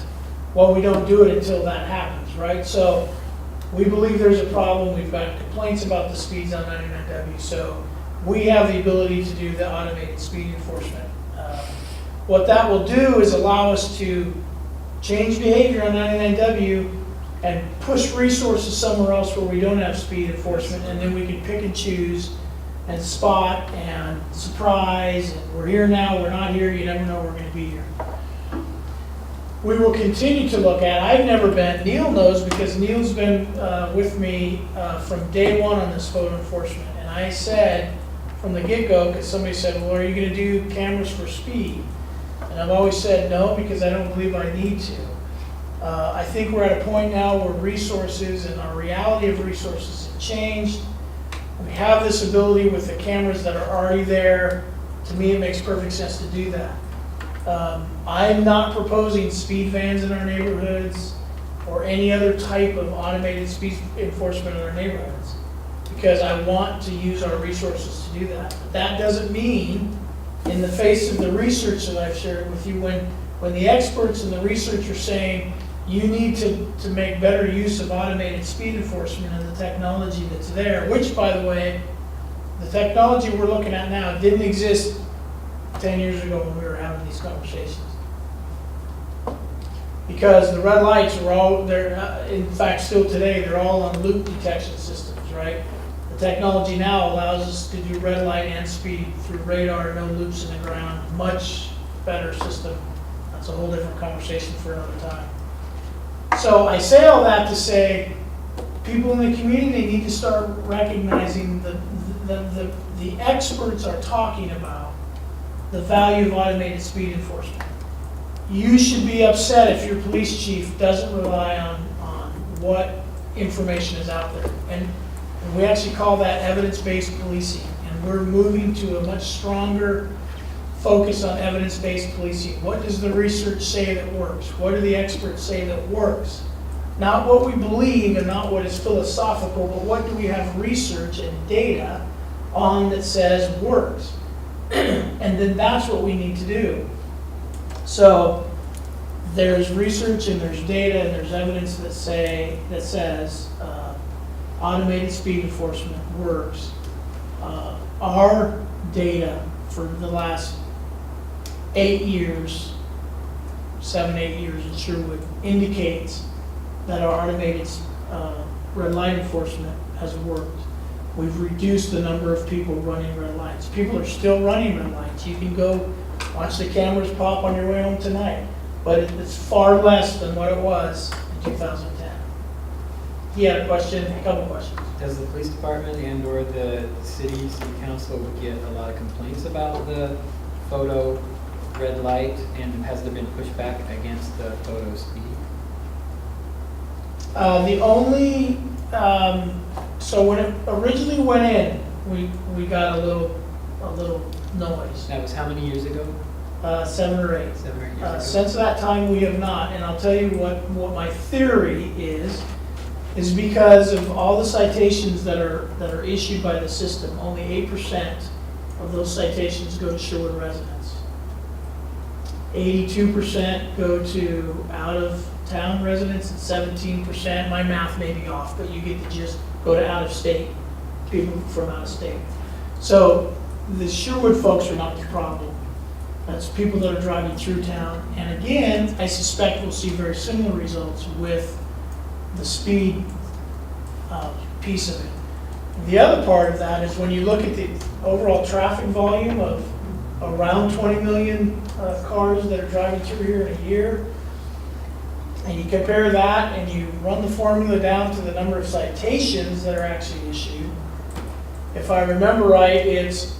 well, we don't do it until that happens, right? So we believe there's a problem. We've got complaints about the speeds on 99W, so we have the ability to do the automated speed enforcement. What that will do is allow us to change behavior on 99W and push resources somewhere else where we don't have speed enforcement, and then we can pick and choose and spot and surprise, and we're here now, we're not here, you never know we're going to be here. We will continue to look at, I've never been, Neil knows because Neil's been with me from day one on this photo enforcement, and I said from the get-go, because somebody said, well, are you going to do cameras for speed? And I've always said no, because I don't believe I need to. I think we're at a point now where resources and our reality of resources have changed. We have this ability with the cameras that are already there. To me, it makes perfect sense to do that. I'm not proposing speed vans in our neighborhoods or any other type of automated speed enforcement in our neighborhoods, because I want to use our resources to do that. But that doesn't mean, in the face of the research that I've shared with you, when the experts and the research are saying you need to make better use of automated speed enforcement and the technology that's there, which, by the way, the technology we're looking at now didn't exist 10 years ago when we were having these conversations. Because the red lights were all there, in fact, still today, they're all on loop detection systems, right? The technology now allows us to do red light and speed through radar, no loops in the ground, much better system. That's a whole different conversation for another time. So I say all that to say, people in the community need to start recognizing the experts are talking about the value of automated speed enforcement. You should be upset if your police chief doesn't rely on what information is out there. And we actually call that evidence-based policing. And we're moving to a much stronger focus on evidence-based policing. What does the research say that works? What do the experts say that works? Not what we believe and not what is philosophical, but what do we have research and data on that says works? And then that's what we need to do. So there's research and there's data and there's evidence that says automated speed enforcement works. Our data for the last 8 years, 7-8 years in Sherwood indicates that our automated red light enforcement has worked. We've reduced the number of people running red lights. People are still running red lights. You can go watch the cameras pop on your way home tonight, but it's far less than what it was in 2010. He had a question, a couple questions. Does the police department and or the city council get a lot of complaints about the photo red light, and has there been pushback against the photo speed? The only, so when it originally went in, we got a little noise. That was how many years ago? 7 or 8. 7 or 8 years ago. Since that time, we have not, and I'll tell you what my theory is because of all the citations that are issued by the system. Only 8% of those citations go to Sherwood residents. 82% go to out-of-town residents, and 17%, my math may be off, but you get to just go to out-of-state, people from out-of-state. So the Sherwood folks are not the problem. That's people that are driving through town. And again, I suspect we'll see very similar results with the speed piece of it. The other part of that is when you look at the overall traffic volume of around 20 million cars that are driving through here in a year, And you compare that and you run the formula down to the number of citations that are actually issued. If I remember right, it's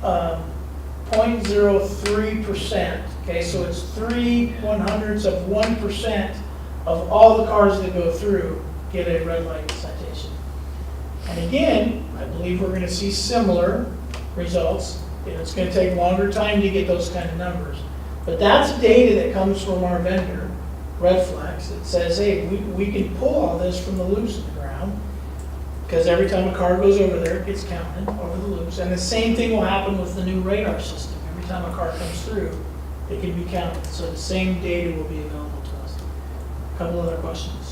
0.03%. Okay, so it's 3/100ths of 1% of all the cars that go through get a red light citation. And again, I believe we're going to see similar results. It's going to take longer time to get those kind of numbers. But that's data that comes from our vendor, Redflex, that says, hey, we can pull all this from the loops in the ground, because every time a car goes over there, it gets counted over the loops. And the same thing will happen with the new radar system. Every time a car comes through, it can be counted. So the same data will be available to us. A couple other questions.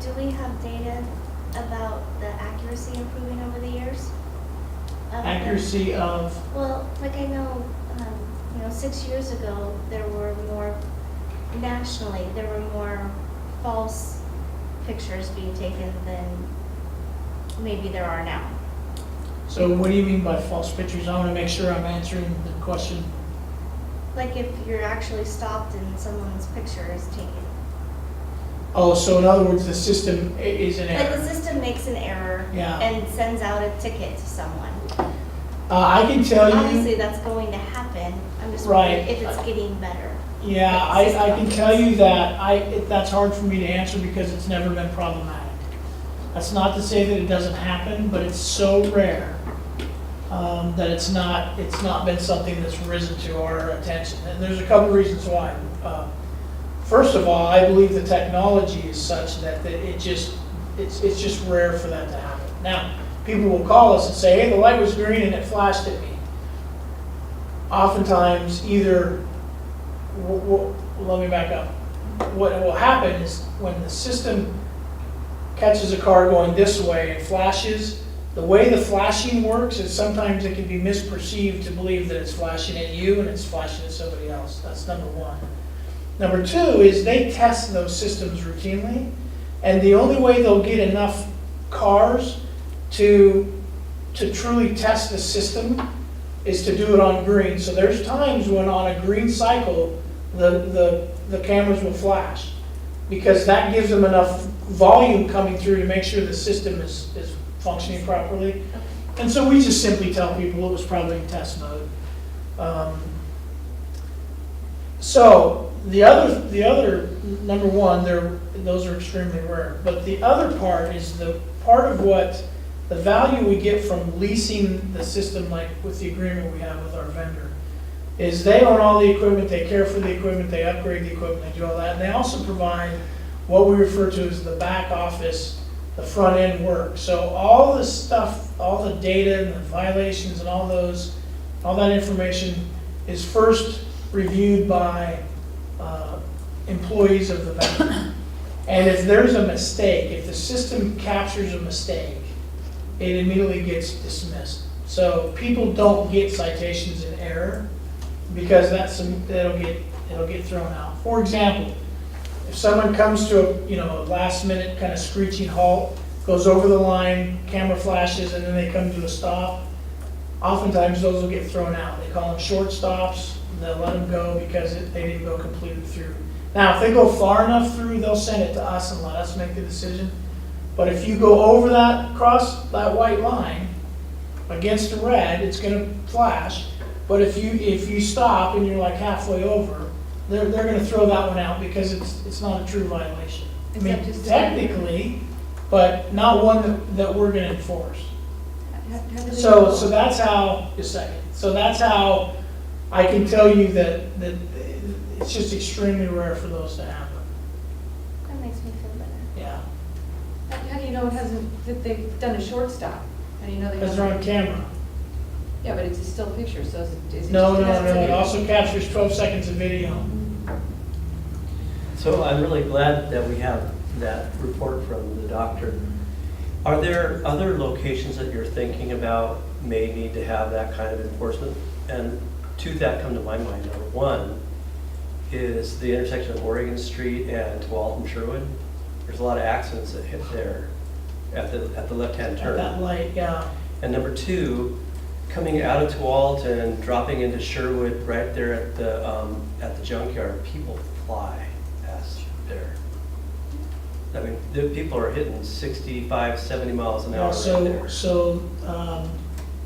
Do we have data about the accuracy improving over the years? Accuracy of, Well, like I know, 6 years ago, there were more, nationally, there were more false pictures being taken than maybe there are now. so what do you mean by false pictures? I want to make sure I'm answering the question. Like if you're actually stopped and someone's picture is taken. Oh, so in other words, the system is an Like error. the system makes an error Yeah. and sends out a ticket to someone. I can tell you. Obviously, that's going to happen. I'm just Right. wondering if it's getting better. Yeah, I can tell you that that's hard for me to answer because it's never been problematic. That's not to say that it doesn't happen, but it's so rare that it's not been something that's risen to our attention. And there's a couple reasons why. First of all, I believe the technology is such that it's just rare for that to happen. Now, people will call us and say, hey, the light was green and it flashed at me. Oftentimes, let me back up. What will happen is when the system catches a car going this way and flashes, the way the flashing works is sometimes it can be misperceived to believe that it's flashing at you and it's flashing at somebody else. That's number one. Number two is they test those systems routinely, and the only way they'll get enough cars to truly test the system is to do it on green. So there's times when on a green cycle, the cameras will flash, because that gives them enough volume coming through to make sure the system is functioning properly. And so we just simply tell people it was probably in test mode. So the other number one, those are extremely rare. But the other part is the part of what the value we get from leasing the system, like with the agreement we have with our vendor, is they own all the equipment, they care for the equipment, they upgrade the equipment, they do all that. And they also provide what we refer to as the back office, the front end work. So all the stuff, all the data and the violations and all that information is first reviewed by employees of the vendor. And if there's a mistake, if the system captures a mistake, it immediately gets dismissed. So people don't get citations in error because it'll get thrown out. For example, if someone comes to a last minute kind of screeching halt, goes over the line, camera flashes, and then they come to a stop, oftentimes those will get thrown out. They call them short stops. They'll let them go because they didn't go completely through. Now, if they go far enough through, they'll send it to us and let us make the decision. But if you go over cross that white line against the red, it's going to flash. But if you stop and you're like halfway over, they're going to throw that one out because it's not a true violation. I mean, technically, but not one that we're going to enforce. So that's how. Just a second. So that's how I can tell you that it's just extremely rare for those to happen. That makes me feel better. Yeah. How do you know that they've done a short stop? How do you know they Because they're on camera. Yeah, but it's a still picture, so is it No. just It also captures 12 seconds of video. So I'm really glad that we have that report from the doctor. Are there other locations that you're thinking about may need to have that kind of enforcement? And two that come to my mind. Number one is the intersection of Oregon Street and Tualatin and Sherwood. There's a lot of accidents that hit there at the left-hand turn. That light, yeah. And number two, coming out of Tualatin, dropping into Sherwood, right there at the junkyard, people fly past there. I mean, the people are hitting 65, 70 miles an hour right there.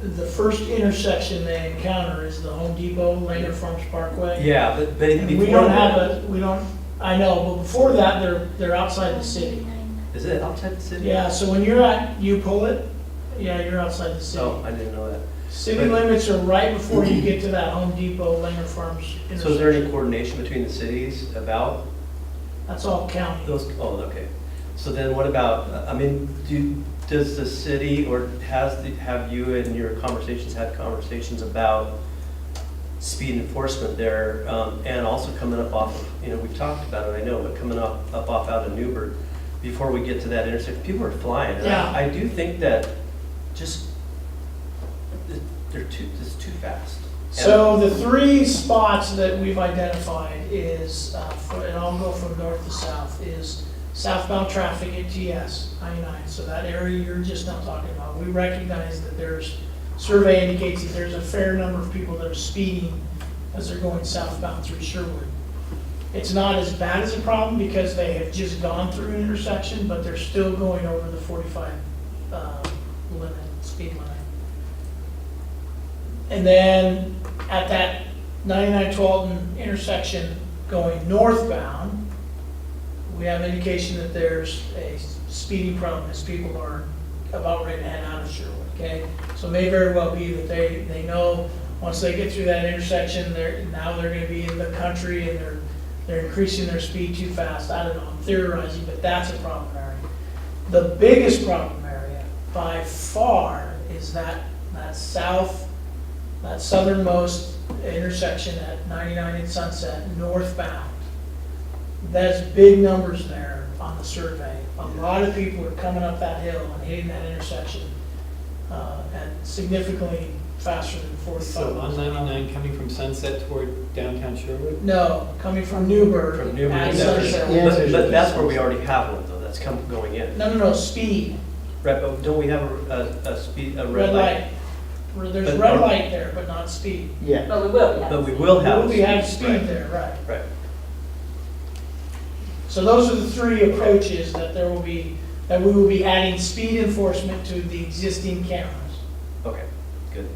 The first intersection they encounter is the Home Depot, Langer Farms Parkway. Yeah, but And before we don't that, I know, but before that, they're outside the city. is it outside the city? Yeah, so when you're at, you pull it, yeah, you're outside the city. Oh, I didn't know that. City limits are right before you get to that Home Depot, Langer Farms intersection. So is there any coordination between the cities about That's all county. those? Oh, okay. So then what about, I mean, does the city, or have you in your conversations had conversations about speed enforcement there, and also coming up off of, we've talked about it, I know, but coming up off out of Newburgh, before we get to that intersection, people are flying. And Yeah. I do think that just, it's too fast. So the three spots that we've identified is, and I'll go from north to south, is southbound traffic at TS 99. So that area you're just now talking about. We recognize that survey indicates that there's a fair number of people that are speeding as they're going southbound through Sherwood. It's not as bad as a problem because they have just gone through an intersection, but they're still going over the 45 speed limit. And then at that 99 Tualatin intersection going northbound, we have indication that there's a speeding problem as people are about ready to head out of Sherwood, okay? So it may very well be that they know once they get through that intersection, they're gonna be in the country and they're increasing their speed too fast. I don't know, I'm theorizing, but that's a problem area. The biggest problem area by far is that southernmost intersection at 99 and Sunset northbound. That's big numbers there on the survey. A lot of people are coming up that hill and hitting that intersection at significantly faster than 45. So on 99 coming from Sunset toward downtown Sherwood? No, coming from Newburgh. From Newburgh. at But Sunset. that's where we already have one though, that's going in. No, speed. Right, but don't we have a Red light. There's But red are- light there, but not speed. Yeah. But we will, yeah. But we will have. We have speed, speed right, there, right. Right. So those are the three approaches that we will be adding speed enforcement to the existing cameras. Okay, good.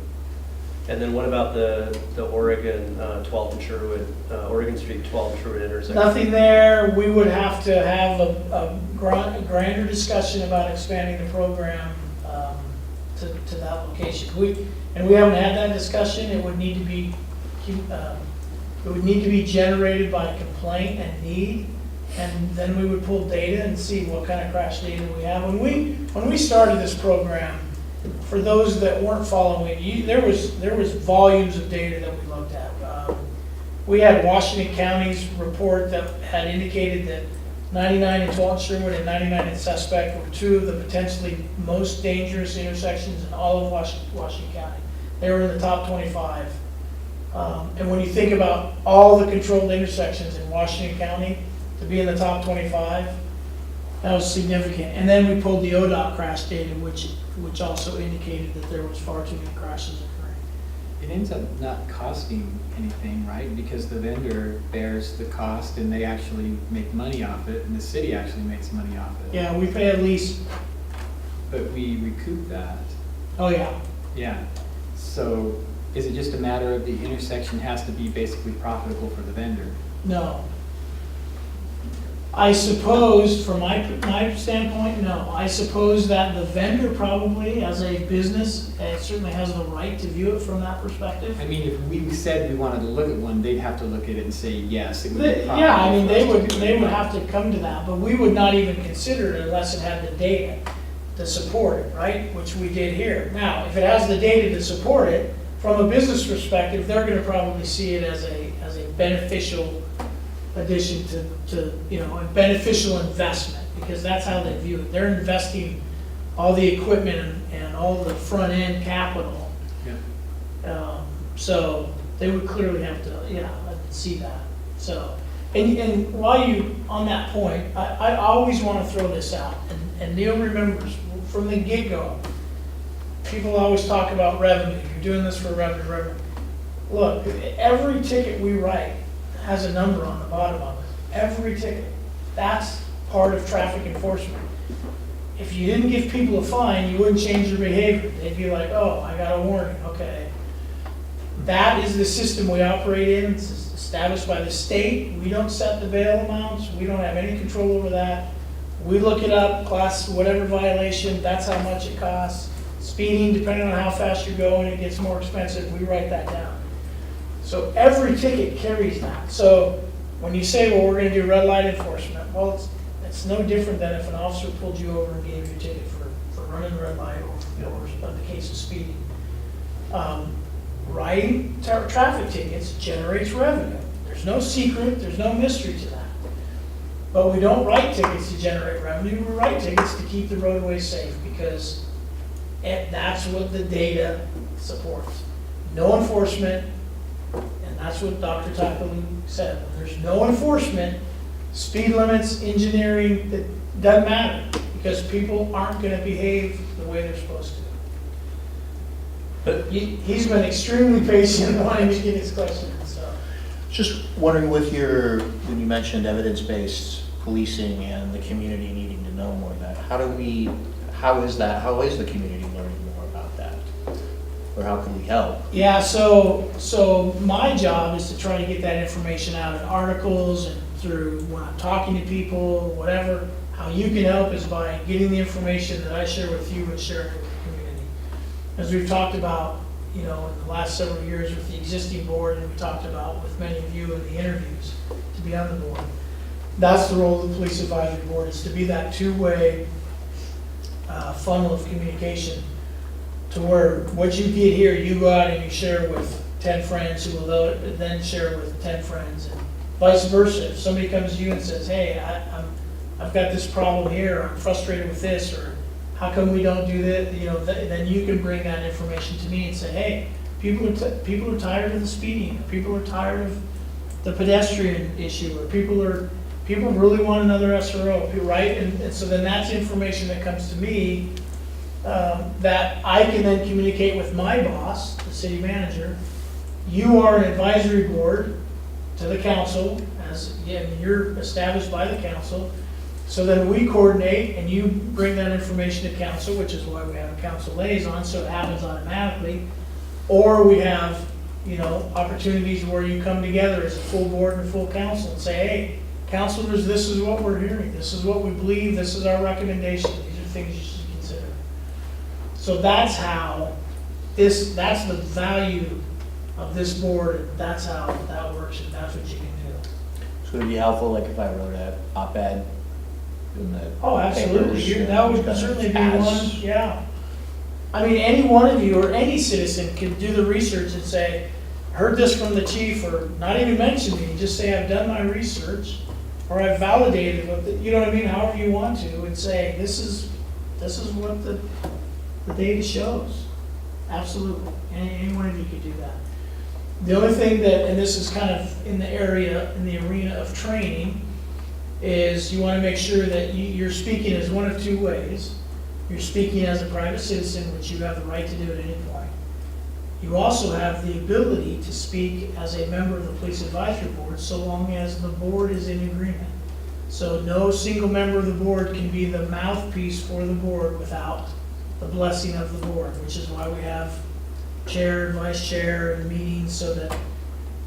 And then what about the Oregon 12th and Sherwood, Oregon Street 12th and Sherwood intersection? Nothing there. We would have to have a grander discussion about expanding the program to that location. We haven't had that discussion. It would need to be generated by complaint and need. And then we would pull data and see what kind of crash data we have. When we started this program, for those that weren't following, there was volumes of data that we looked at. We had Washington County's report that had indicated that 99 and 12 Sherwood and 99 and Suspect were two of the potentially most dangerous intersections in all of Washington County. They were in the top 25. And when you think about all the controlled intersections in Washington County, to be in the top 25, that was significant. And then we pulled the ODOT crash data, which also indicated that there was far too many crashes occurring. It ends up not costing anything, right? Because the vendor bears the cost and they actually make money off it, and the city actually makes money off it. Yeah, we pay at least, But we recoup that. oh yeah. Yeah. So is it just a matter of the intersection has to be basically profitable for the vendor? No. I suppose, from my standpoint, no. I suppose that the vendor probably, as a business, certainly has the right to view it from that perspective. I mean, if we said we wanted to look at one, they'd have to look at it and say, yes, it would be profitable. Yeah, I mean, for us to do they it. would have to come to that, but we would not even consider it unless it had the data to support it, right? Which we did here. Now, if it has the data to support it, from a business perspective, they're gonna probably see it as a beneficial addition to a beneficial investment, because that's how they view it. They're investing all the equipment and all the front end capital. Yeah. So they would clearly have to, I can see that. So, and while you, on that point, I always want to throw this out, and Neil remembers from the get-go, people always talk about revenue, you're doing this for revenue. Look, every ticket we write has a number on the bottom of it, every ticket. That's part of traffic enforcement. If you didn't give people a fine, you wouldn't change their behavior. They'd be like, oh, I got a warning, okay. That is the system we operate in. It's established by the state. We don't set the bail amounts. We don't have any control over that. We look it up, class whatever violation, that's how much it costs. Speeding, depending on how fast you're going, it gets more expensive. We write that down. So every ticket carries that. So when you say, well, we're going to do red light enforcement, well, it's no different than if an officer pulled you over and gave you a ticket for running the red light or in the case of speeding. Writing traffic tickets generates revenue. There's no secret, there's no mystery to that. But we don't write tickets to generate revenue, we write tickets to keep the roadways safe because that's what the data supports. No enforcement, and that's what Dr. Takalu said. When there's no enforcement, speed limits, engineering, it doesn't matter because people aren't going to behave the way they're supposed to. But he's been extremely patient wanting to get his question. So. Just wondering when you mentioned evidence-based policing and the community needing to know more of that, how is the community learning more about that? Or how can we help? Yeah, so my job is to try to get that information out in articles and through when I'm talking to people, whatever. How you can help is by getting the information that I share with you and sharing it with the community. As we've talked about, in the last several years with the existing board, and we talked about with many of you in the interviews to be on the board. That's the role of the Police Advisory Board, is to be that two-way funnel of communication to where what you get here, you go out and you share with 10 friends who will then share with 10 friends, and vice versa. If somebody comes to you and says, hey, I've got this problem here, or I'm frustrated with this, or how come we don't do that? Then you can bring that information to me and say, hey, people are tired of the speeding, or people are tired of the pedestrian issue, or people really want another SRO, right? And so then that's information that comes to me that I can then communicate with my boss, the city manager. You are an advisory board to the council, you're established by the council. So then we coordinate and you bring that information to council, which is why we have a council liaison, so it happens automatically. Or we have, opportunities where you come together as a full board and full council and say, hey, councilors, this is what we're hearing, this is what we believe, this is our recommendation, these are things you should consider. So that's that's the value of this board, and that's how that works, and that's what you can do. So it'd be helpful, like if I wrote an op-ed in the Oh, absolutely, papers, that would kind of certainly be as- one, yeah. I mean, any one of you or any citizen can do the research and say, heard this from the chief, or not even mention me, just say I've done my research, or I've validated what you know what I mean, however you want to, and say, this is what the data shows. Absolutely, any one of you could do that. The only thing that, and this is kind of in the arena of training, is you want to make sure that you're speaking as one of two ways. You're speaking as a private citizen, which you have the right to do at any point. You also have the ability to speak as a member of the Police Advisory Board, so long as the board is in agreement. So no single member of the board can be the mouthpiece for the board without the blessing of the board, which is why we have chair and vice chair and meetings, so that,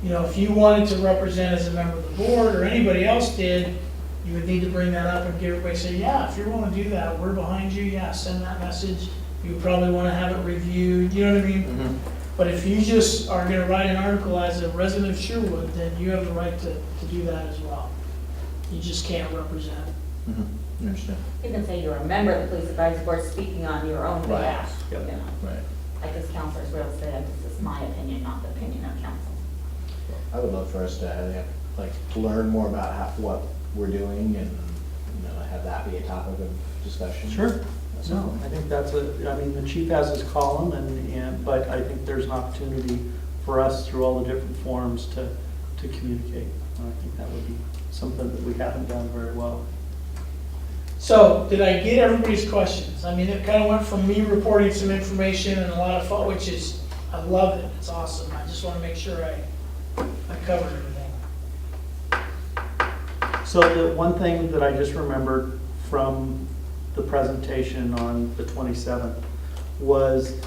if you wanted to represent as a member of the board, or anybody else did, you would need to bring that up and get everybody say, yeah, if you're willing to do that, we're behind you, yeah, send that message. You would probably want to have it reviewed, you know what I mean? Mhm. But if you just are going to write an article as a resident of Sherwood, then you have the right to do that as well. You just can't represent. Mhm. I understand. You can say you're a member of the Police Advisory Board speaking on your own Right. behalf. Yep. you know. Right. Like as Councilor Swales said, this is my opinion, not the opinion of council. I would love for us to to learn more about what we're doing and have that be a topic of discussion. Sure. No, I think the chief has his column, but I think there's an opportunity for us through all the different forums to communicate. And I think that would be something that we haven't done very well. So, did I get everybody's questions? I mean, it kind of went from me reporting some information and a lot of fun, which is, I love it, it's awesome. I just want to make sure I covered everything. So the one thing that I just remembered from the presentation on the 27th was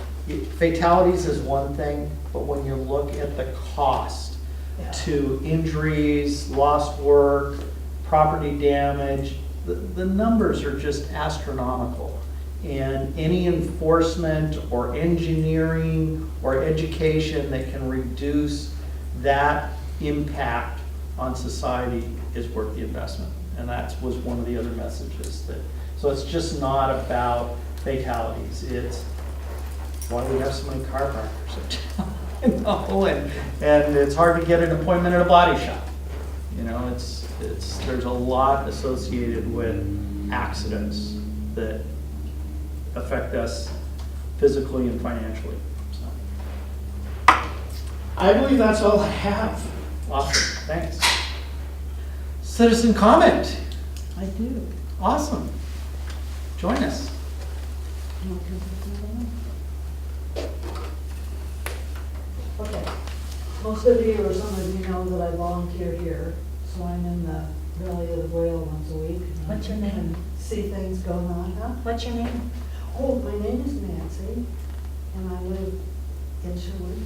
fatalities is one thing, but when you look at the cost Yeah. to injuries, lost work, property damage, the numbers are just astronomical. And any enforcement or engineering or education that can reduce that impact on society is worth the investment. And that was one of the other messages that, so it's just not about fatalities. It's why do we have so many chiropractors in town? You know, and it's hard to get an appointment at a body shop. You know, there's a lot associated with accidents that affect us physically and financially. So, I believe that's all I have. awesome, thanks. Citizen comment? I do. Awesome. Join us. Okay, most of you or some of you know that I volunteer here, so I'm in the Valley of the Whale once a week. What's your name? And see things going on, huh? What's your name? Oh, my name is Nancy, and I live in Sherwood.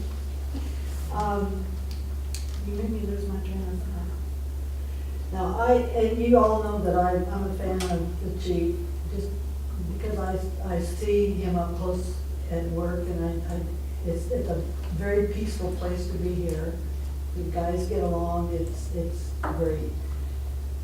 You made me lose my train of thought. Now, and you all know that I'm a fan of the chief, just because I see him up close at work, and it's a very peaceful place to be here. The guys get along, it's great.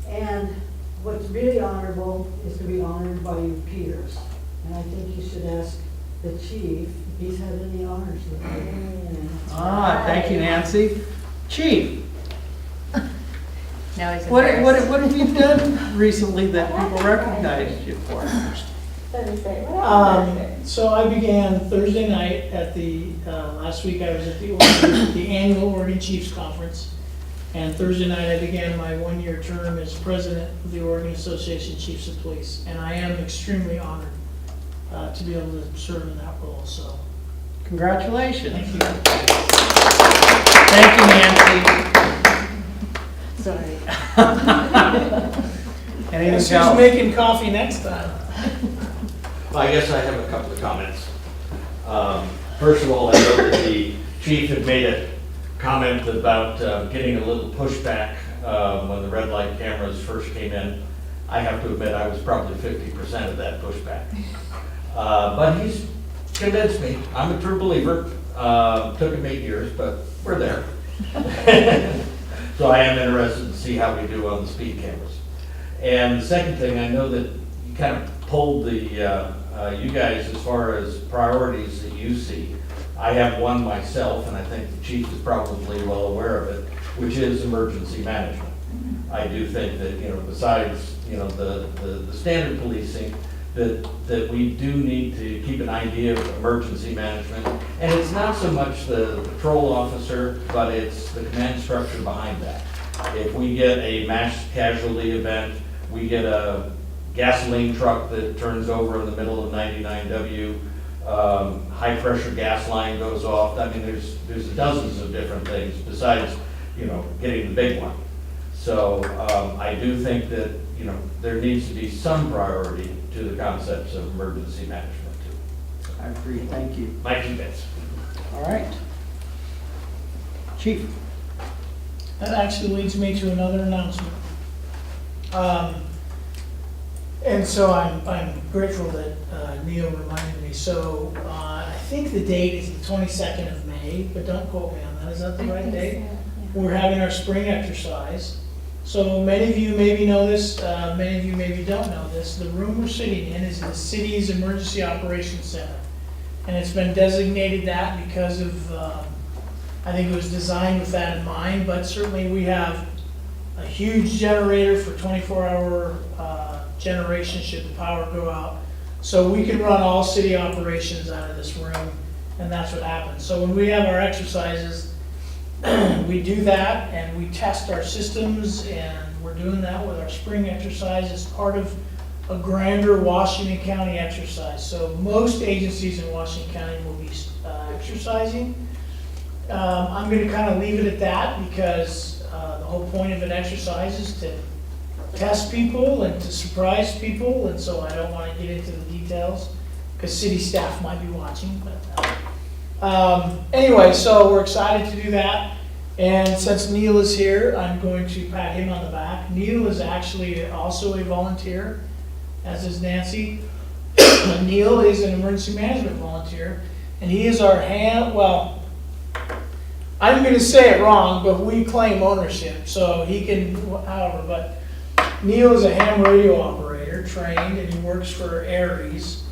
And what's really honorable is to be honored by your peers. And I think you should ask the chief if he's had any honors lately. Thank you, Nancy. Chief, Now he's what embarrassed. have you done recently that people recognized you for? So I began Thursday night at the, last week I was at the annual Oregon Chiefs Conference. And Thursday night I began my one-year term as president of the Oregon Association of Chiefs of Police. And I am extremely honored to be able to serve in that role, so Congratulations. thank you. Thank you, Nancy. Sorry. Anything Guess who's else? making coffee next time? I guess I have a couple of comments. First of all, I know that the chief had made a comment about getting a little pushback when the red light cameras first came in. I have to admit, I was probably 50% of that pushback. But he's convinced me. I'm a true believer. Took him 8 years, but we're there. So I am interested to see how we do on the speed cameras. And the second thing, I know that you kind of pulled the, you guys as far as priorities that you see. I have one myself, and I think the chief is probably well aware of it, which is emergency management. I do think that, you know, besides, you know, the standard policing, that we do need to keep an idea of emergency management. And it's not so much the patrol officer, but it's the command structure behind that. If we get a mass casualty event, we get a gasoline truck that turns over in the middle of 99W, high pressure gas line goes off. I mean, there's dozens of different things besides, you know, getting the big one. So I do think that, you know, there needs to be some priority to the concepts of emergency management too. I agree, thank you. My two bits. All right. Chief. That actually leads me to another announcement. And so I'm grateful that Neil reminded me. So I think the date is the 22nd of May, but don't quote me on that. Is that the right date? We're having our spring exercise. So many of you maybe know this, many of you maybe don't know this. The room we're sitting in is the city's Emergency Operations Center. And it's been designated that because of, I think it was designed with that in mind, but certainly we have a huge generator for 24-hour generation should the power go out. So we can run all city operations out of this room, and that's what happens. So when we have our exercises, we do that and we test our systems, and we're doing that with our spring exercise as part of a grander Washington County exercise. So most agencies in Washington County will be exercising. I'm gonna kind of leave it at that because the whole point of an exercise is to test people and to surprise people, and so I don't want to get into the details because city staff might be watching. But anyway, so we're excited to do that. And since Neil is here, I'm going to pat him on the back. Neil is actually also a volunteer, as is Nancy. Neil is an emergency management volunteer, and he is our well, I'm going to say it wrong, but we claim ownership, so he can, however, but Neil is a ham radio operator, trained, and he works for Aries,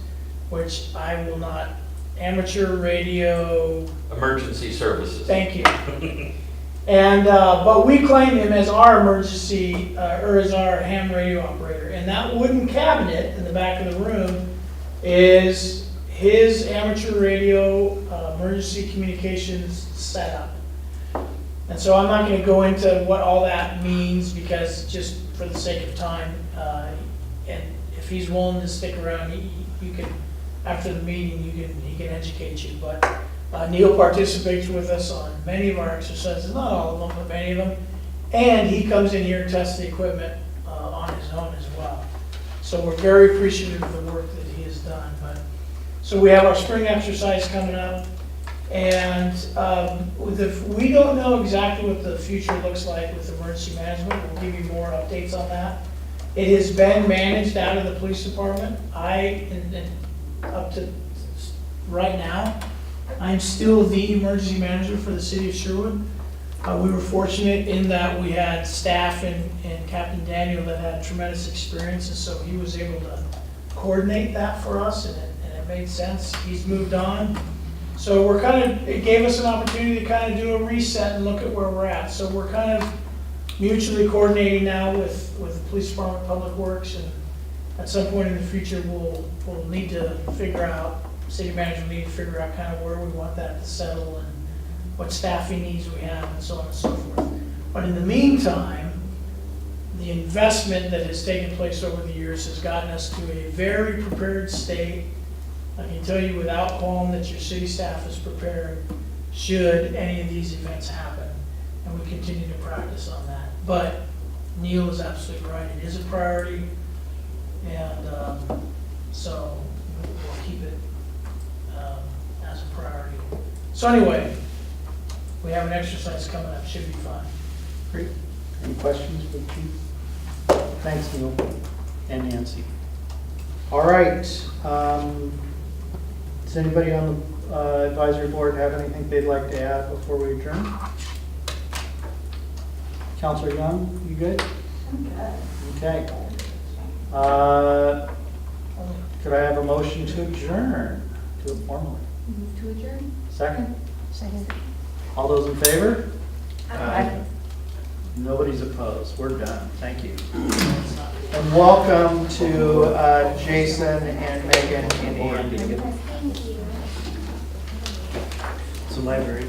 which I will not, amateur radio. Emergency services. Thank you. And, but we claim him as our emergency, or as our ham radio operator. And that wooden cabinet in the back of the room is his amateur radio emergency communications setup. And so I'm not going to go into what all that means because just for the sake of time, and if he's willing to stick around, you can, after the meeting, he can educate you. But Neil participates with us on many of our exercises, not all of them, but many of them. And he comes in here and tests the equipment on his own as well. So we're very appreciative of the work that he has done. But so we have our spring exercise coming up. And we don't know exactly what the future looks like with emergency management. We'll give you more updates on that. It has been managed out of the police department. Up to right now, I'm still the emergency manager for the city of Sherwood. We were fortunate in that we had staff and Captain Daniel that had tremendous experience, and so he was able to coordinate that for us, and it made sense. He's moved on. So it gave us an opportunity to kind of do a reset and look at where we're at. So we're kind of mutually coordinating now with the police department, public works, and at some point in the future, we'll need to figure out, city manager will need to figure out kind of where we want that to settle and what staffing needs we have and so on and so forth. But in the meantime, the investment that has taken place over the years has gotten us to a very prepared state. I can tell you without qualm that your city staff is prepared should any of these events happen, and we continue to practice on that. But Neil is absolutely right, it is a priority, and so we'll keep it as a priority. So anyway, we have an exercise coming up, should be fun. Great. Any questions for the chief? Thanks, Neil and Nancy. All right. Does anybody on the advisory board have anything they'd like to add before we adjourn? Counselor Young, you good? I'm good. Okay. Could I have a motion to adjourn? Do it formally. Move to adjourn? Second? Second. All those in favor? Aye. Nobody's opposed. We're done. Thank you. And welcome to Jason and Megan and Andy. Thank you. So my very,